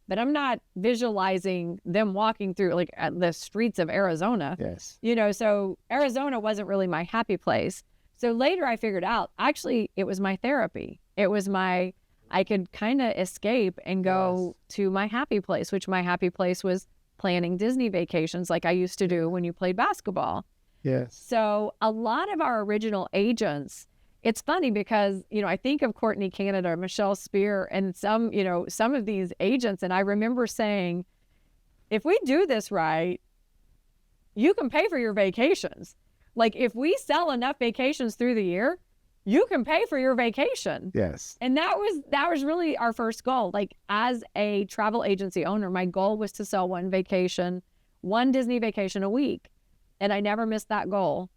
S1: but I'm not visualizing them walking through the streets of Arizona.
S2: Yes.
S1: So Arizona wasn't really my happy place. So later I figured out, actually, it was my therapy. It was I could kind of escape and go to my happy place, which my happy place was planning Disney vacations like I used to do when you played basketball.
S2: Yes.
S1: So a lot of our original agents, it's funny because, I think of Courtney Canada, Michelle Spear, and some of these agents. And I remember saying, if we do this right, you can pay for your vacations. Like if we sell enough vacations through the year, you can pay for your vacation.
S2: Yes.
S1: And that was really our first goal. Like as a travel agency owner, my goal was to sell one Disney vacation a week. And I never missed that goal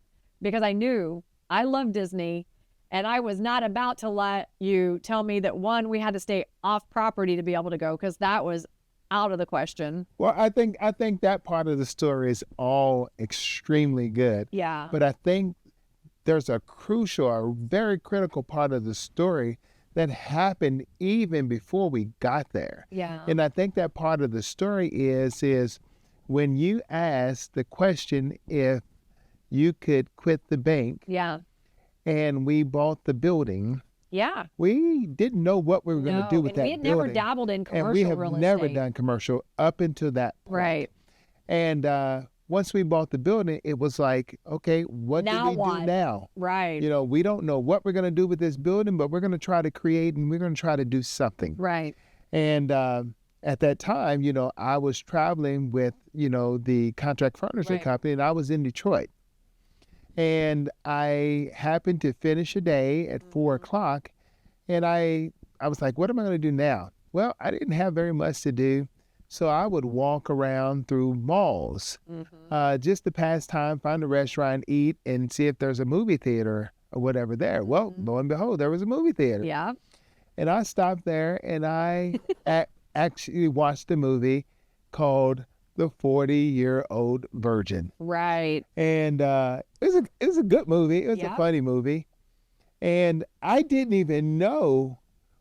S1: because I knew I love Disney. And I was not about to let you tell me that, one, we had to stay off property to be able to go because that was out of the question.
S2: Well, I think that part of the story is all extremely good.
S1: Yeah.
S2: But I think there's a very critical part of the story that happened even before we got there.
S1: Yeah.
S2: And I think that part of the story is when you asked the question if you could quit the bank
S1: Yeah.
S2: and we bought the building,
S1: Yeah.
S2: we didn't know what we were going to do with
S1: and
S2: that
S1: we had
S2: building.
S1: never dabbled in commercial
S2: and we have
S1: real
S2: never
S1: estate.
S2: done commercial up until that point.
S1: Right.
S2: And once we bought the building, it was like, okay, what do we do now?
S1: Right.
S2: We don't know what we're going to do with this building, but we're going to try to create and we're going to try to do something.
S1: Right.
S2: And at that time, I was traveling with, the contract furniture company, and I was in Detroit. And I happened to finish a day at 4 o'clock, and I was like, what am I going to do now? Well, I didn't have very much to do, so I would walk around through malls just to pass time, find a restaurant, eat, and see if there's a movie theater or whatever there. Well, lo and behold, there was a movie theater.
S1: Yeah.
S2: And I stopped there, and I actually watched a movie called The 40-Year-Old Virgin.
S1: Right.
S2: And it was a good movie. It was a funny movie. And I didn't even know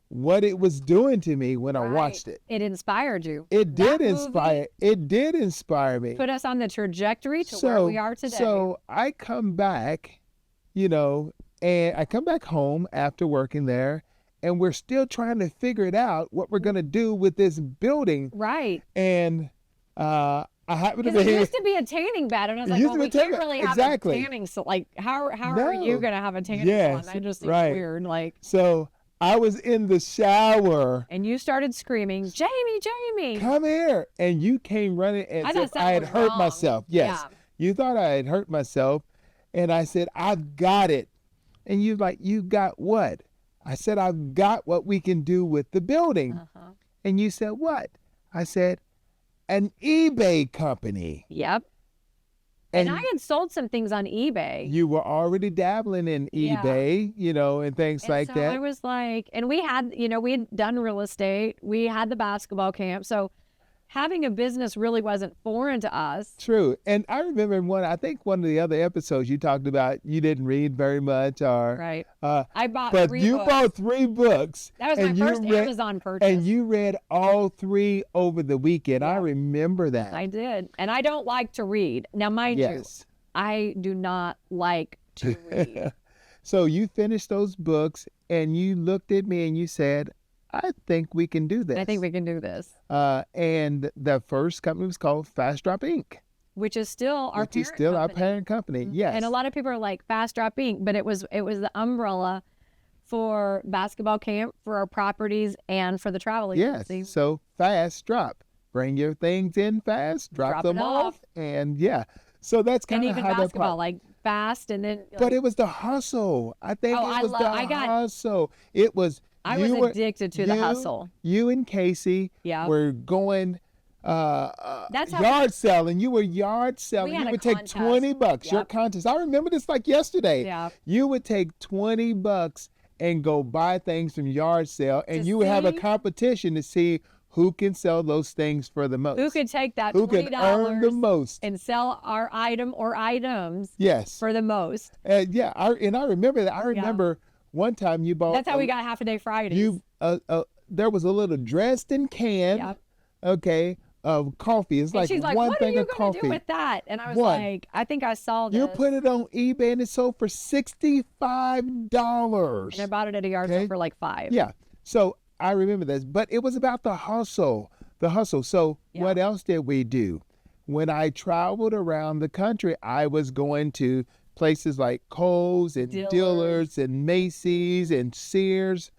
S2: what it was doing to me when I watched it.
S1: It inspired you.
S2: It did inspire me.
S1: Put us on the trajectory to where we are today.
S2: So I come back, and I come back home after working there, and we're still trying to figure it out what we're going to do with this building.
S1: Right.
S2: And I happen to be
S1: it used to be a tanning bed, and I was like, well, we can't really have a tanning, so like, how are you going to have a tanning salon? That just seems weird. Like,
S2: so I was in the shower.
S1: And you started screaming, Jamie,
S2: come here. And you came running as if I had hurt myself. Yes.
S1: Yeah.
S2: You thought I had hurt myself. And I said, I've got it. And you like, you got what? I said, I've got what we can do with the building. And you said, what? I said, an eBay company.
S1: Yep. And I had sold some things on eBay.
S2: You were already dabbling in eBay, and things like that.
S1: I was like, and we had done real estate. We had the basketball camp. So having a business really wasn't foreign to us.
S2: True. And I remember one of the other episodes you talked about you didn't read very much.
S1: Right. I bought
S2: but
S1: 3
S2: you
S1: books.
S2: bought 3 books.
S1: That was my first Amazon purchase.
S2: And you read all 3 over the weekend. I remember that.
S1: I did. And I don't like to read. Now, mind you, I do not like to read.
S2: So you finished those books and you looked at me and you said, I think we can do this.
S1: I think we can do this.
S2: And the first company was called Fast Drop Inc.
S1: Which is still our
S2: parent company. Yes.
S1: And a lot of people are like Fast Drop Inc., but it was the umbrella for basketball camp, for our properties, and for the travel agency.
S2: Yes. So Fast Drop. Bring your things in fast, drop them off. And so that's kind of how
S1: even basketball, like fast, and then.
S2: But it was the hustle. I think it was the hustle. It was.
S1: I was addicted to the hustle.
S2: You and Casey were going yard selling. You were yard selling. You would take $20. Your contest. I remember this like yesterday.
S1: Yeah.
S2: You would take $20 and go buy things from yard sale, and you would have a competition to see who can sell those things for the most.
S1: Who could take that
S2: $20 can earn the most
S1: and sell our item or items for the most.
S2: I remember that. I remember one time you bought.
S1: That's how we got Half a Day Fridays.
S2: There was a little dressed in can, of coffee. It's like one thing of coffee.
S1: What are you going to do with that? And I was like, I think I saw this.
S2: You put it on eBay and it sold for $65.
S1: And I bought it at a yard sale for like $5.
S2: Yeah. So I remember this, but it was about the hustle. So what else did we do? When I traveled around the country, I was going to places like Kohl's and Dillard's and Macy's and Sears.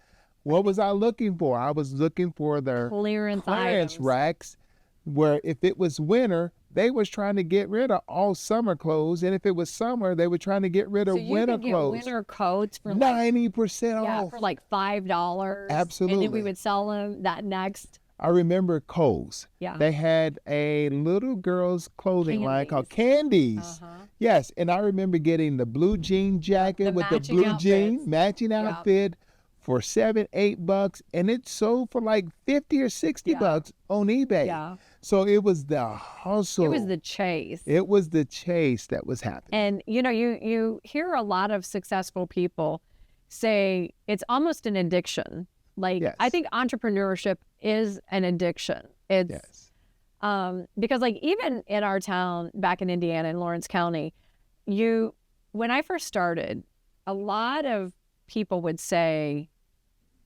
S2: What was I looking for? I was looking for their clearance racks, where if it was winter, they was trying to get rid of all summer clothes, and if it was summer, they were trying to get rid of winter clothes.
S1: Get winter coats for
S2: 90% off.
S1: Yeah, for like $5.
S2: Absolutely.
S1: And then we would sell them that next.
S2: I remember Kohl's.
S1: Yeah.
S2: They had a little girl's clothing line called Candies. Yes, and I remember getting the blue jean jacket with the blue jean matching outfit for $7-8, and it sold for like $50 or $60 on eBay.
S1: Yeah.
S2: So it was the hustle.
S1: It was the chase.
S2: It was the chase that was happening.
S1: And you hear a lot of successful people say it's almost an addiction. Like I think entrepreneurship is an addiction. It's Because like even in our town back in Indiana in Lawrence County, when I first started, a lot of people would say,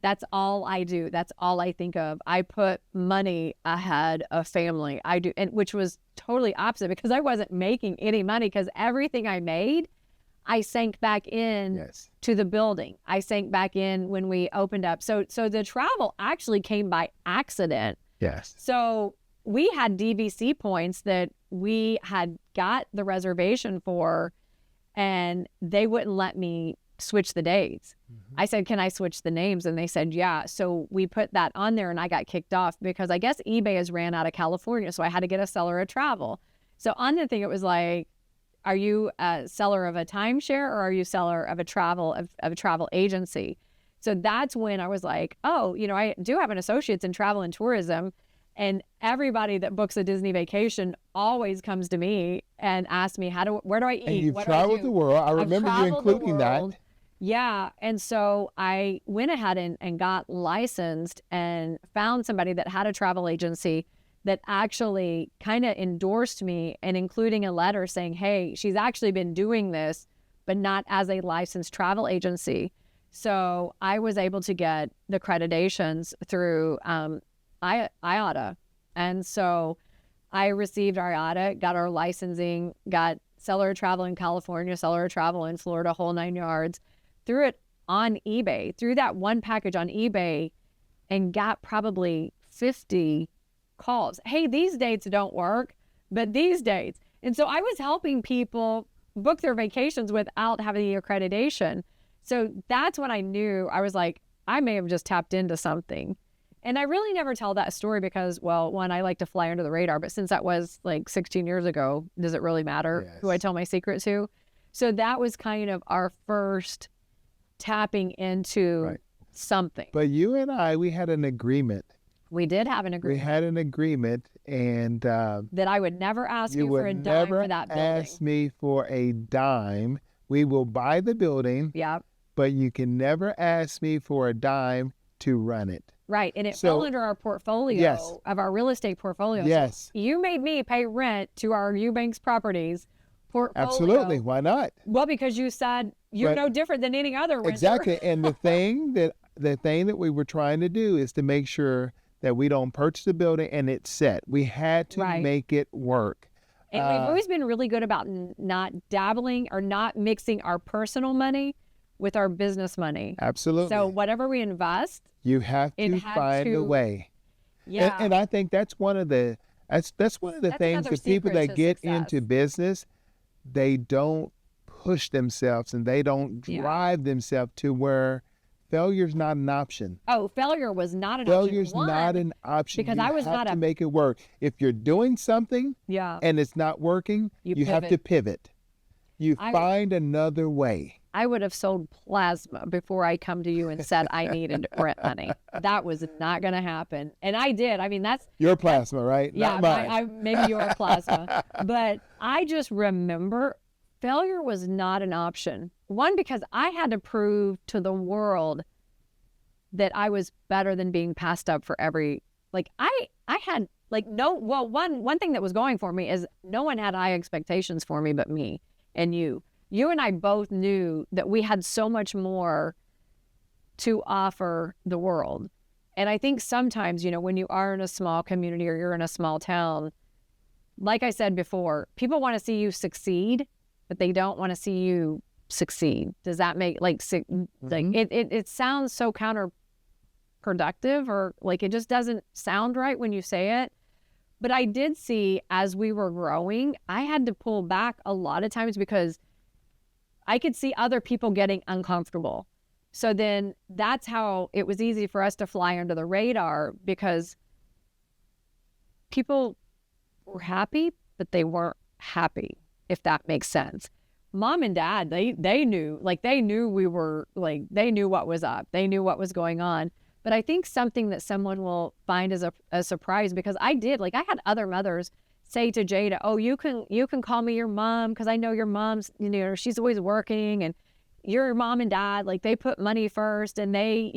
S1: that's all I do. That's all I think of. I put money ahead of family. I do, and which was totally opposite because I wasn't making any money because everything I made, I sank back in to the building. I sank back in when we opened up. So the travel actually came by accident.
S2: Yes.
S1: So we had DVC points that we had got the reservation for, and they wouldn't let me switch the dates. I said, can I switch the names? And they said, yeah. So we put that on there and I got kicked off because I guess eBay has ran out of California. So I had to get a seller of travel. So on the thing, it was like, are you a seller of a timeshare or are you a seller of a travel agency? So that's when I was like, oh, I do have an associates in travel and tourism. And everybody that books a Disney vacation always comes to me and asks me, where do I eat?
S2: And you've traveled the world. I remember you including that.
S1: Yeah. And so I went ahead and got licensed and found somebody that had a travel agency that actually kind of endorsed me and including a letter saying, hey, she's actually been doing this, but not as a licensed travel agency. So I was able to get the accreditations through IATA. And so I received our IATA, got our licensing, got seller of travel in California, seller of travel in Florida, whole 9 yards, threw it on eBay, threw that one package on eBay and got probably 50 calls. Hey, these dates don't work, but these dates. And so I was helping people book their vacations without having the accreditation. So that's when I knew, I was like, I may have just tapped into something. And I really never tell that story because, well, one, I like to fly under the radar, but since that was like 16 years ago, does it really matter who I tell my secret to? So that was kind of our first tapping into something.
S2: But you and I, we had an agreement.
S1: We did have an agreement.
S2: We had an agreement, and
S1: that I would never ask you for a dime for that building.
S2: You would never ask me for a dime. We will buy the building.
S1: Yeah.
S2: But you can never ask me for a dime to run it.
S1: Right. And it fell under our portfolio of our real estate portfolio.
S2: Yes.
S1: So you made me pay rent to our Eubanks properties portfolio.
S2: Absolutely. Why not?
S1: Well, because you said you're no different than any other renter.
S2: Exactly. And the thing that we were trying to do is to make sure that we don't purchase the building and it's set. We had to make it work.
S1: And we've always been really good about not dabbling or not mixing our personal money with our business money.
S2: Absolutely.
S1: So whatever we invest,
S2: you have to find a way.
S1: Yeah.
S2: And I think that's one of the things that people that get into business, they don't push themselves and they don't drive themselves to where failure's not an option.
S1: Oh, failure was not an
S2: option. Failure's not an option.
S1: Because I was not
S2: to make it work. If you're doing something and it's not working, you have to pivot. You find another way.
S1: I would have sold plasma before I come to you and said I needed rent money. That was not going to happen. And I did. I mean, that's...
S2: Your plasma, right?
S1: Yeah,
S2: not mine.
S1: Maybe your plasma. But I just remember failure was not an option. One, because I had to prove to the world that I was better than being passed up for every... Like, I had, like, one thing that was going for me is no one had high expectations for me but me and you. You and I both knew that we had so much more to offer the world. And I think sometimes, when you are in a small community or you're in a small town, like I said before, people want to see you succeed, but they don't want to see you succeed. Does that make it sounds so counterproductive, or like it just doesn't sound right when you say it. But I did see as we were growing, I had to pull back a lot of times because I could see other people getting uncomfortable. So then that's how it was easy for us to fly under the radar, because people were happy, but they weren't happy, if that makes sense. Mom and dad, they knew we were they knew what was up. They knew what was going on. But I think something that someone will find as a surprise, because I had other mothers say to Jada, oh, you can call me your mom, because I know your mom's, she's always working, and your mom and dad, they put money first, and they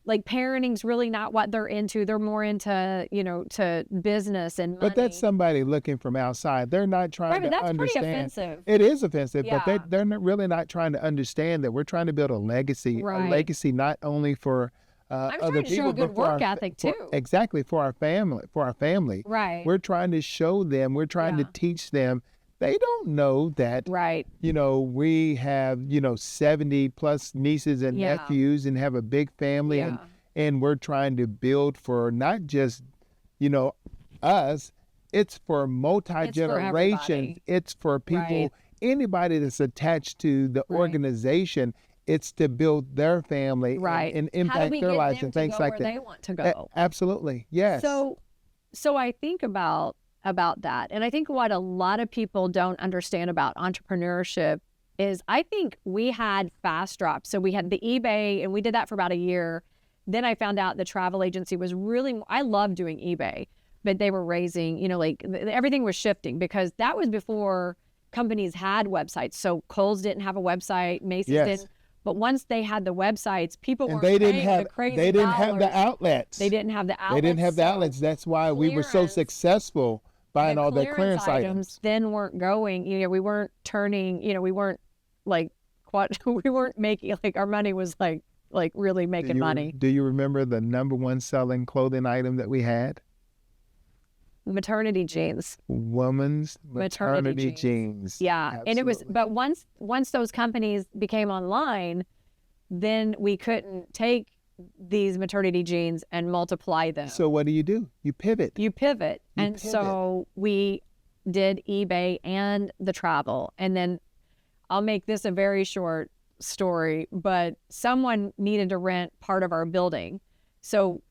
S1: like parenting's really not what they're into. They're more into, to business and money.
S2: But that's somebody looking from outside. They're not trying to
S1: that's
S2: understand.
S1: pretty offensive.
S2: It is offensive,
S1: Yeah.
S2: but they're really not trying to understand that we're trying to build a legacy, not only for
S1: I'm
S2: other
S1: trying to show
S2: people,
S1: a good
S2: but for
S1: work
S2: our,
S1: ethic too.
S2: Exactly, for our family.
S1: Right.
S2: We're trying to show them, we're trying to teach them. They don't know that, we have, 70 plus nieces and nephews and have a big family and we're trying to build for not just, us, it's for multi-generations. It's for people, anybody that's attached to the organization. It's to build their family and impact their lives and things like that.
S1: They want to go.
S2: Absolutely, yes.
S1: So I think about that, and I think what a lot of people don't understand about entrepreneurship is I think we had fast drops. So we had the eBay, and we did that for about a year. Then I found out the travel agency was I love doing eBay, but they were raising, everything was shifting because that was before companies had websites. So Kohl's didn't have a website, Macy's didn't. But once they had the websites, people weren't paying the crazy
S2: They didn't have
S1: dollars.
S2: the outlets.
S1: They didn't have the outlets.
S2: They didn't have the outlets. That's why we were so successful buying all the clearance items.
S1: Then weren't going. We weren't turning. We weren't we weren't making our money was like really making money.
S2: Do you remember the number one selling clothing item that we had?
S1: Maternity jeans.
S2: Women's maternity jeans.
S1: Yeah.
S2: Absolutely.
S1: And it was, but once those companies became online, then we couldn't take these maternity jeans and multiply them.
S2: So what do? You pivot.
S1: So we did eBay and the travel. And then I'll make this a very short story, but someone needed to rent part of our building. So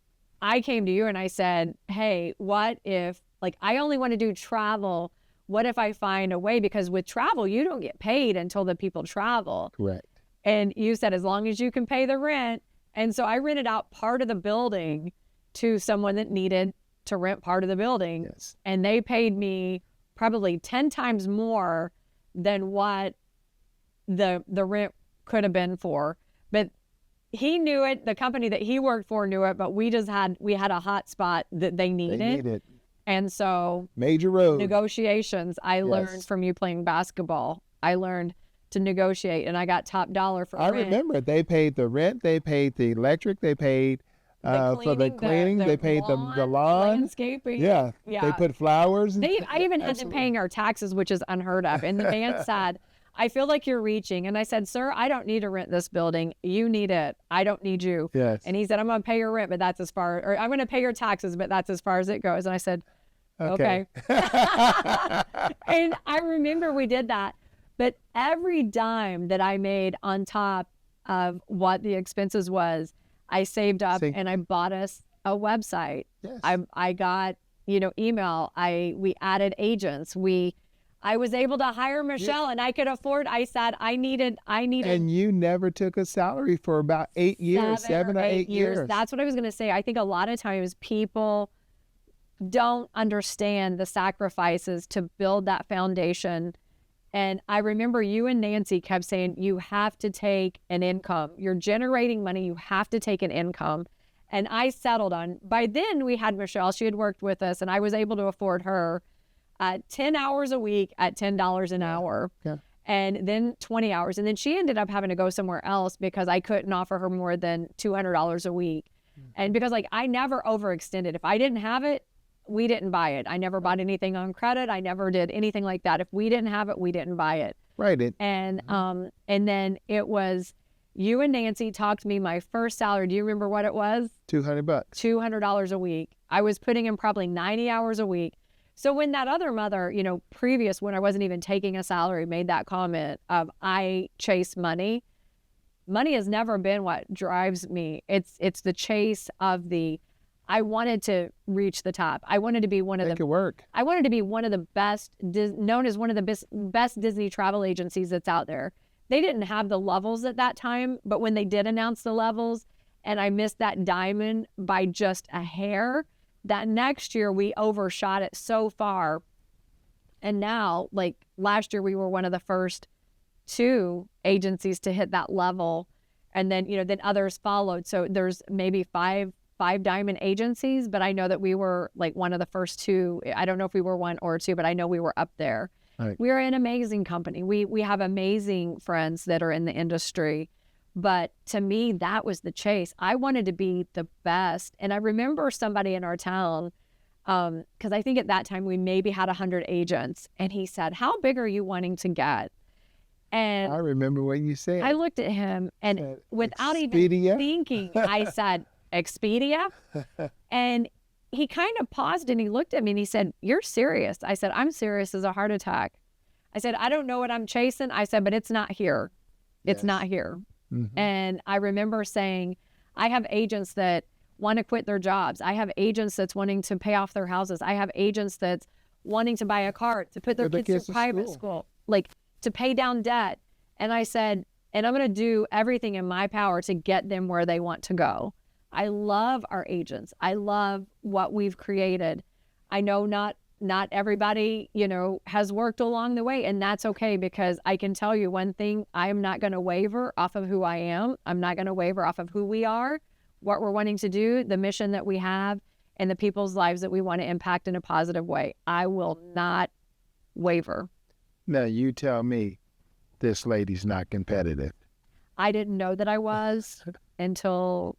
S1: I came to you and I said, hey, what if, I only want to do travel. What if I find a way? Because with travel, you don't get paid until the people travel.
S2: Correct.
S1: And you said, as long as you can pay the rent. And so I rented out part of the building to someone that needed to rent part of the building.
S2: Yes.
S1: And they paid me probably 10 times more than what the rent could have been for. But he knew it. The company that he worked for knew it, but we had a hot spot that they needed.
S2: They needed.
S1: And so
S2: major road
S1: negotiations, I learned from you playing basketball. I learned to negotiate, and I got top dollar for rent.
S2: I remember they paid the rent, they paid the electric, they paid for the cleaning, they paid the lawn,
S1: landscaping.
S2: Yeah. They put flowers.
S1: I even had them paying our taxes, which is unheard of. And the man said, I feel like you're reaching. And I said, sir, I don't need to rent this building. You need it. I don't need you.
S2: Yes.
S1: And he said, I'm going to pay your rent, but that's as far, or I'm going to pay your taxes, but that's as far as it goes. And I said, okay. And I remember we did that. But every dime that I made on top of what the expenses was, I saved up and I bought us a website.
S2: Yes.
S1: I got, email. We added agents. I was able to hire Michelle and I could afford, I said, I needed.
S2: And you never took a salary for about 8 years, 7 or 8 years.
S1: That's what I was going to say. I think a lot of times people don't understand the sacrifices to build that foundation. And I remember you and Nancy kept saying, you have to take an income. You're generating money. You have to take an income. And I settled on, by then we had Michelle, she had worked with us and I was able to afford her 10 hours a week at $10 an hour.
S2: Yeah.
S1: And then 20 hours. And then she ended up having to go somewhere else because I couldn't offer her more than $200 a week. And because I never overextended. If I didn't have it, we didn't buy it. I never bought anything on credit. I never did anything like that. If we didn't have it, we didn't buy it.
S2: Right.
S1: And then it was you and Nancy talked to me. My first salary, do you remember what it was?
S2: $200.
S1: $200 a week. I was putting in probably 90 hours a week. So when that other mother, previous, when I wasn't even taking a salary, made that comment of I chase money, money has never been what drives me. It's the chase of I wanted to reach the top. I wanted to be one of
S2: Make it work.
S1: I wanted to be one of the best, known as one of the best Disney travel agencies that's out there. They didn't have the levels at that time, but when they did announce the levels, and I missed that diamond by just a hair, that next year we overshot it so far. And now, last year, we were one of the first 2 agencies to hit that level. And then, then others followed. So there's maybe five diamond agencies, but I know that we were like one of the first two. I don't know if we were one or two, but I know we were up there.
S2: Right.
S1: We're an amazing company. We have amazing friends that are in the industry. But to me, that was the chase. I wanted to be the best. And I remember somebody in our town, because I think at that time we maybe had 100 agents. And he said, how big are you wanting to get? And
S2: I remember what you said.
S1: I looked at him and
S2: Said,
S1: without
S2: Expedia?
S1: even thinking, I said, Expedia? And he kind of paused and he looked at me and he said, you're serious? I said, I'm serious as a heart attack. I said, I don't know what I'm chasing. I said, but it's not here. It's
S2: Yes.
S1: not here.
S2: Mm-hmm.
S1: And I remember saying, I have agents that want to quit their jobs. I have agents that's wanting to pay off their houses. I have agents that's wanting to buy a car to put their kids
S2: to
S1: through private school, like to pay down debt. And I said, and I'm going to do everything in my power to get them where they want to go. I love our agents. I love what we've created. I know not everybody, has worked along the way, and that's okay, because I can tell you one thing, I am not going to waver off of who I am. I'm not going to waver off of who we are, what we're wanting to do, the mission that we have, and the people's lives that we want to impact in a positive way. I will not waver.
S2: Now you tell me this lady's not competitive.
S1: I didn't know that I was until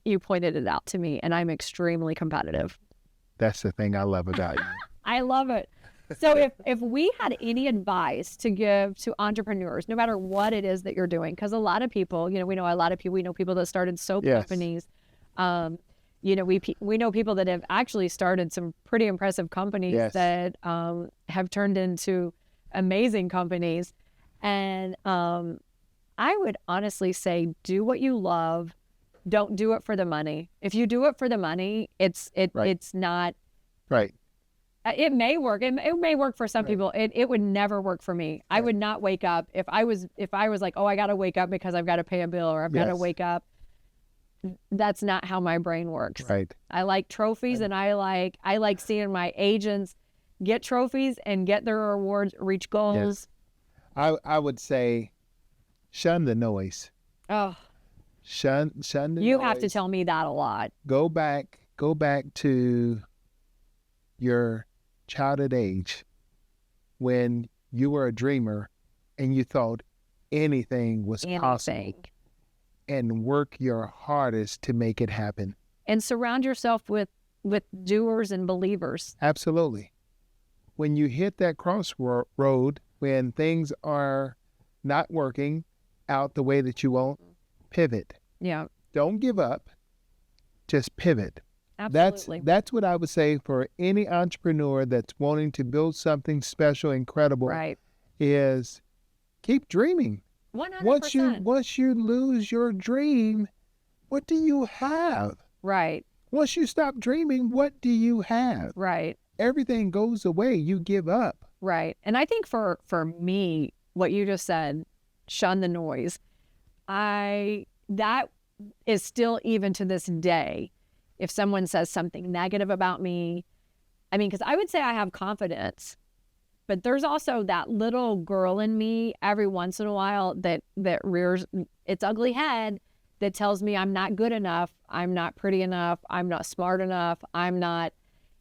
S1: you pointed it out to me, and I'm extremely competitive.
S2: That's the thing I love about you.
S1: I love it. So if we had any advice to give to entrepreneurs, no matter what it is that you're doing, because a lot of people, we know people that started soap
S2: Yes.
S1: companies. We know people that have actually started some pretty impressive companies
S2: Yes.
S1: that have turned into amazing companies. And I would honestly say, do what you love. Don't do it for the money. If you do it for the money, it's not.
S2: Right.
S1: It may work. It may work for some people. It would never work for me. I would not wake up if I was like, oh, I got to wake up because I've got to pay a bill, or I've got to
S2: Yes.
S1: wake up. That's not how my brain works.
S2: Right.
S1: I like trophies, and I like seeing my agents get trophies and get their rewards, reach goals.
S2: I would say, shun the noise.
S1: Oh,
S2: Shun the noise.
S1: you have to tell me that a lot.
S2: Go back to your childhood age when you were a dreamer and you thought anything was possible, and work your hardest to make it happen.
S1: And surround yourself with doers and believers.
S2: Absolutely. When you hit that crossroad, when things are not working out the way that you want, pivot.
S1: Yeah,
S2: Don't give up. Just pivot.
S1: absolutely.
S2: That's what I would say for any entrepreneur that's wanting to build something special, incredible,
S1: Right.
S2: is keep dreaming.
S1: 100%.
S2: Once you lose your dream, what do you have?
S1: Right.
S2: Once you stop dreaming, what do you have?
S1: Right.
S2: Everything goes away. You give up.
S1: Right. And I think for me, what you just said, shun the noise. That is still, even to this day, if someone says something negative about me, because I would say I have confidence, but there's also that little girl in me every once in a while that rears its ugly head that tells me I'm not good enough, I'm not pretty enough, I'm not smart enough, I'm not,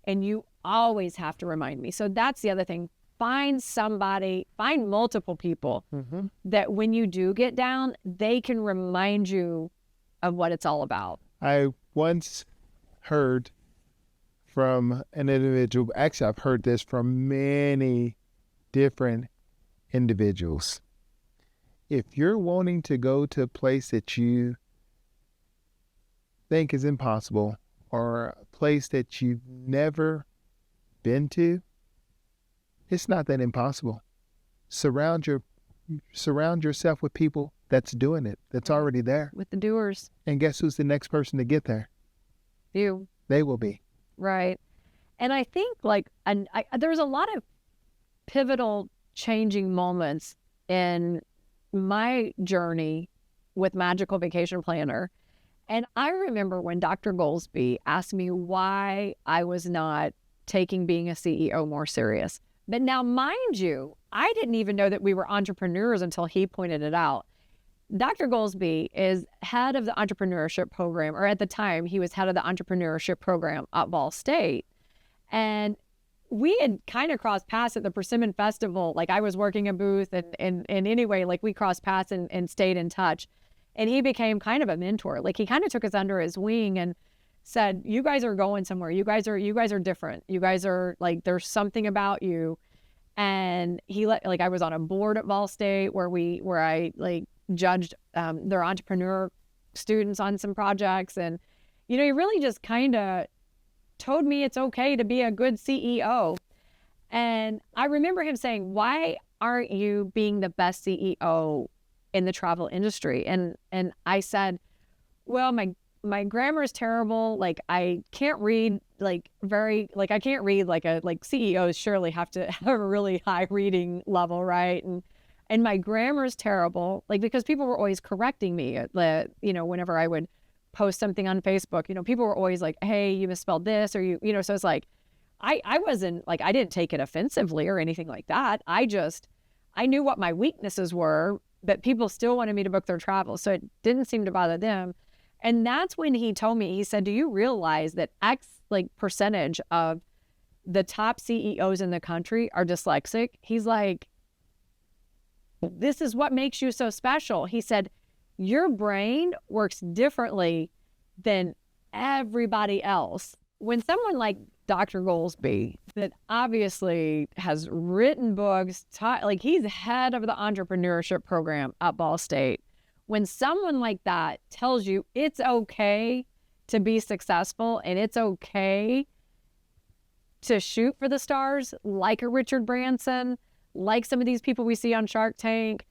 S1: and you always have to remind me. So that's the other thing. Find multiple people that when you do get down, they can remind you of what it's all about.
S2: I once heard from an individual, actually I've heard this from many different individuals. If you're wanting to go to a place that you think is impossible, or a place that you've never been to, it's not that impossible. Surround yourself with people that's doing it, that's already there.
S1: With the doers.
S2: And guess who's the next person to get there?
S1: You.
S2: They will be.
S1: Right. And I think there's a lot of pivotal changing moments in my journey with Magical Vacation Planner. And I remember when Dr. Goldsby asked me why I was not taking being a CEO more serious. But now, mind you, I didn't even know that we were entrepreneurs until he pointed it out. Dr. Goolsby is head of the entrepreneurship program, or at the time he was head of the entrepreneurship program at Ball State. And we had kind of crossed paths at the Persimmon Festival. Like I was working a booth and anyway, like we crossed paths and stayed in touch. And he became kind of a mentor. Like he kind of took us under his wing and said, you guys are going somewhere. You guys are different. You guys are like, there's something about you. And like I was on a board at Ball State where I like judged their entrepreneur students on some projects. And, he really just kind of told me it's okay to be a good CEO. And I remember him saying, why aren't you being the best CEO in the travel industry? And I said, well, my grammar is terrible. Like I can't read I can't read like CEOs surely have to have a really high reading level, right? And my grammar is terrible, like because people were always correcting me, whenever I would post something on Facebook, people were always like, hey, you misspelled this, or so it's like, I wasn't like, I didn't take it offensively or anything like that. I knew what my weaknesses were, but people still wanted me to book their travel. So it didn't seem to bother them. And that's when he told me, he said, do you realize that X percentage of the top CEOs in the country are dyslexic? He's like, this is what makes you so special. He said, your brain works differently than everybody else. When someone like Dr. Goolsby, that obviously has written books, like he's head of the entrepreneurship program at Ball State. When someone like that tells you it's okay to be successful and it's okay to shoot for the stars, like a Richard Branson, like some of these people we see on Shark Tank,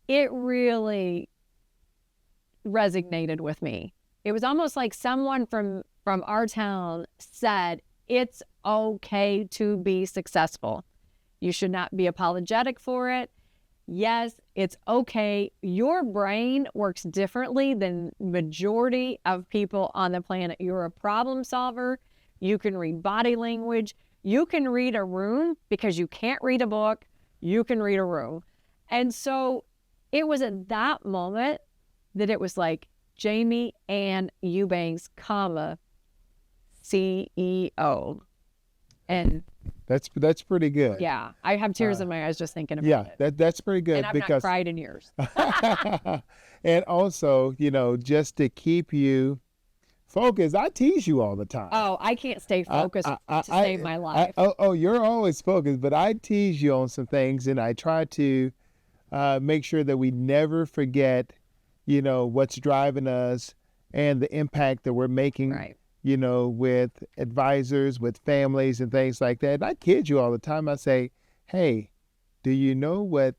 S1: it really resonated with me. It was almost like someone from our town said, it's okay to be successful. You should not be apologetic for it. Yes, it's okay. Your brain works differently than majority of people on the planet. You're a problem solver. You can read body language. You can read a room because you can't read a book. You can read a room. And so it was at that moment that it was like Jamie and Eubanks, CEO. And
S2: that's pretty good.
S1: Yeah, I have tears in my eyes just thinking about it.
S2: Yeah, that's pretty good.
S1: And I've not cried in years.
S2: And also, just to keep you focused, I tease you all the time.
S1: Oh, I can't stay focused to save my life.
S2: You're always focused, but I tease you on some things, and I try to make sure that we never forget, what's driving us and the impact that we're making.
S1: Right.
S2: With advisors, with families and things like that. And I kid you all the time. I say, hey, do you know what,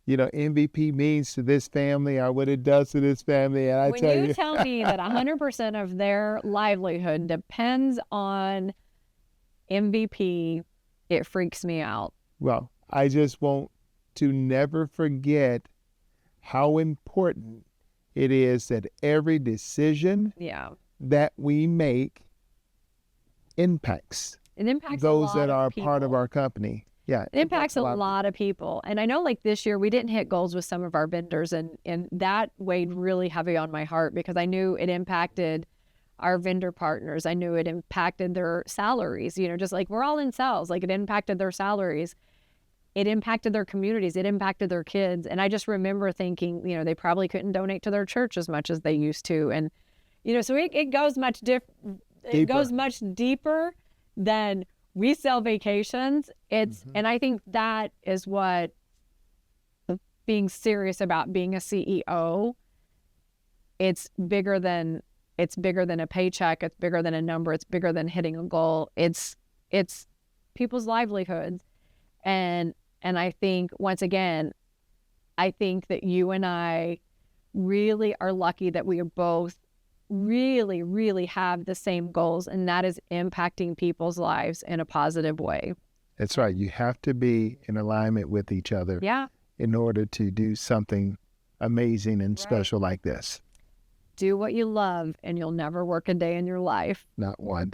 S2: MVP means to this family or what it does to this family? And
S1: when you tell me that 100% of their livelihood depends on MVP, it freaks me out.
S2: Well, I just want to never forget how important it is that every decision that we make impacts those that are part of our company. Yeah.
S1: It impacts a lot of people. And I know like this year we didn't hit goals with some of our vendors, and that weighed really heavy on my heart because I knew it impacted our vendor partners. I knew it impacted their salaries, just like we're all in sales, like it impacted their salaries. It impacted their communities. It impacted their kids. And I just remember thinking, they probably couldn't donate to their church as much as they used to. And so it goes much it goes much deeper than we sell vacations. It's and I think that is what being serious about being a CEO. It's bigger than a paycheck. It's bigger than a number. It's bigger than hitting a goal. It's people's livelihoods. And I think once again, I think that you and I really are lucky that we are both really, really have the same goals, and that is impacting people's lives in a positive way.
S2: That's right. You have to be in alignment with each other in order to do something amazing and special like this.
S1: Do what you love, and you'll never work a day in your life.
S2: Not one.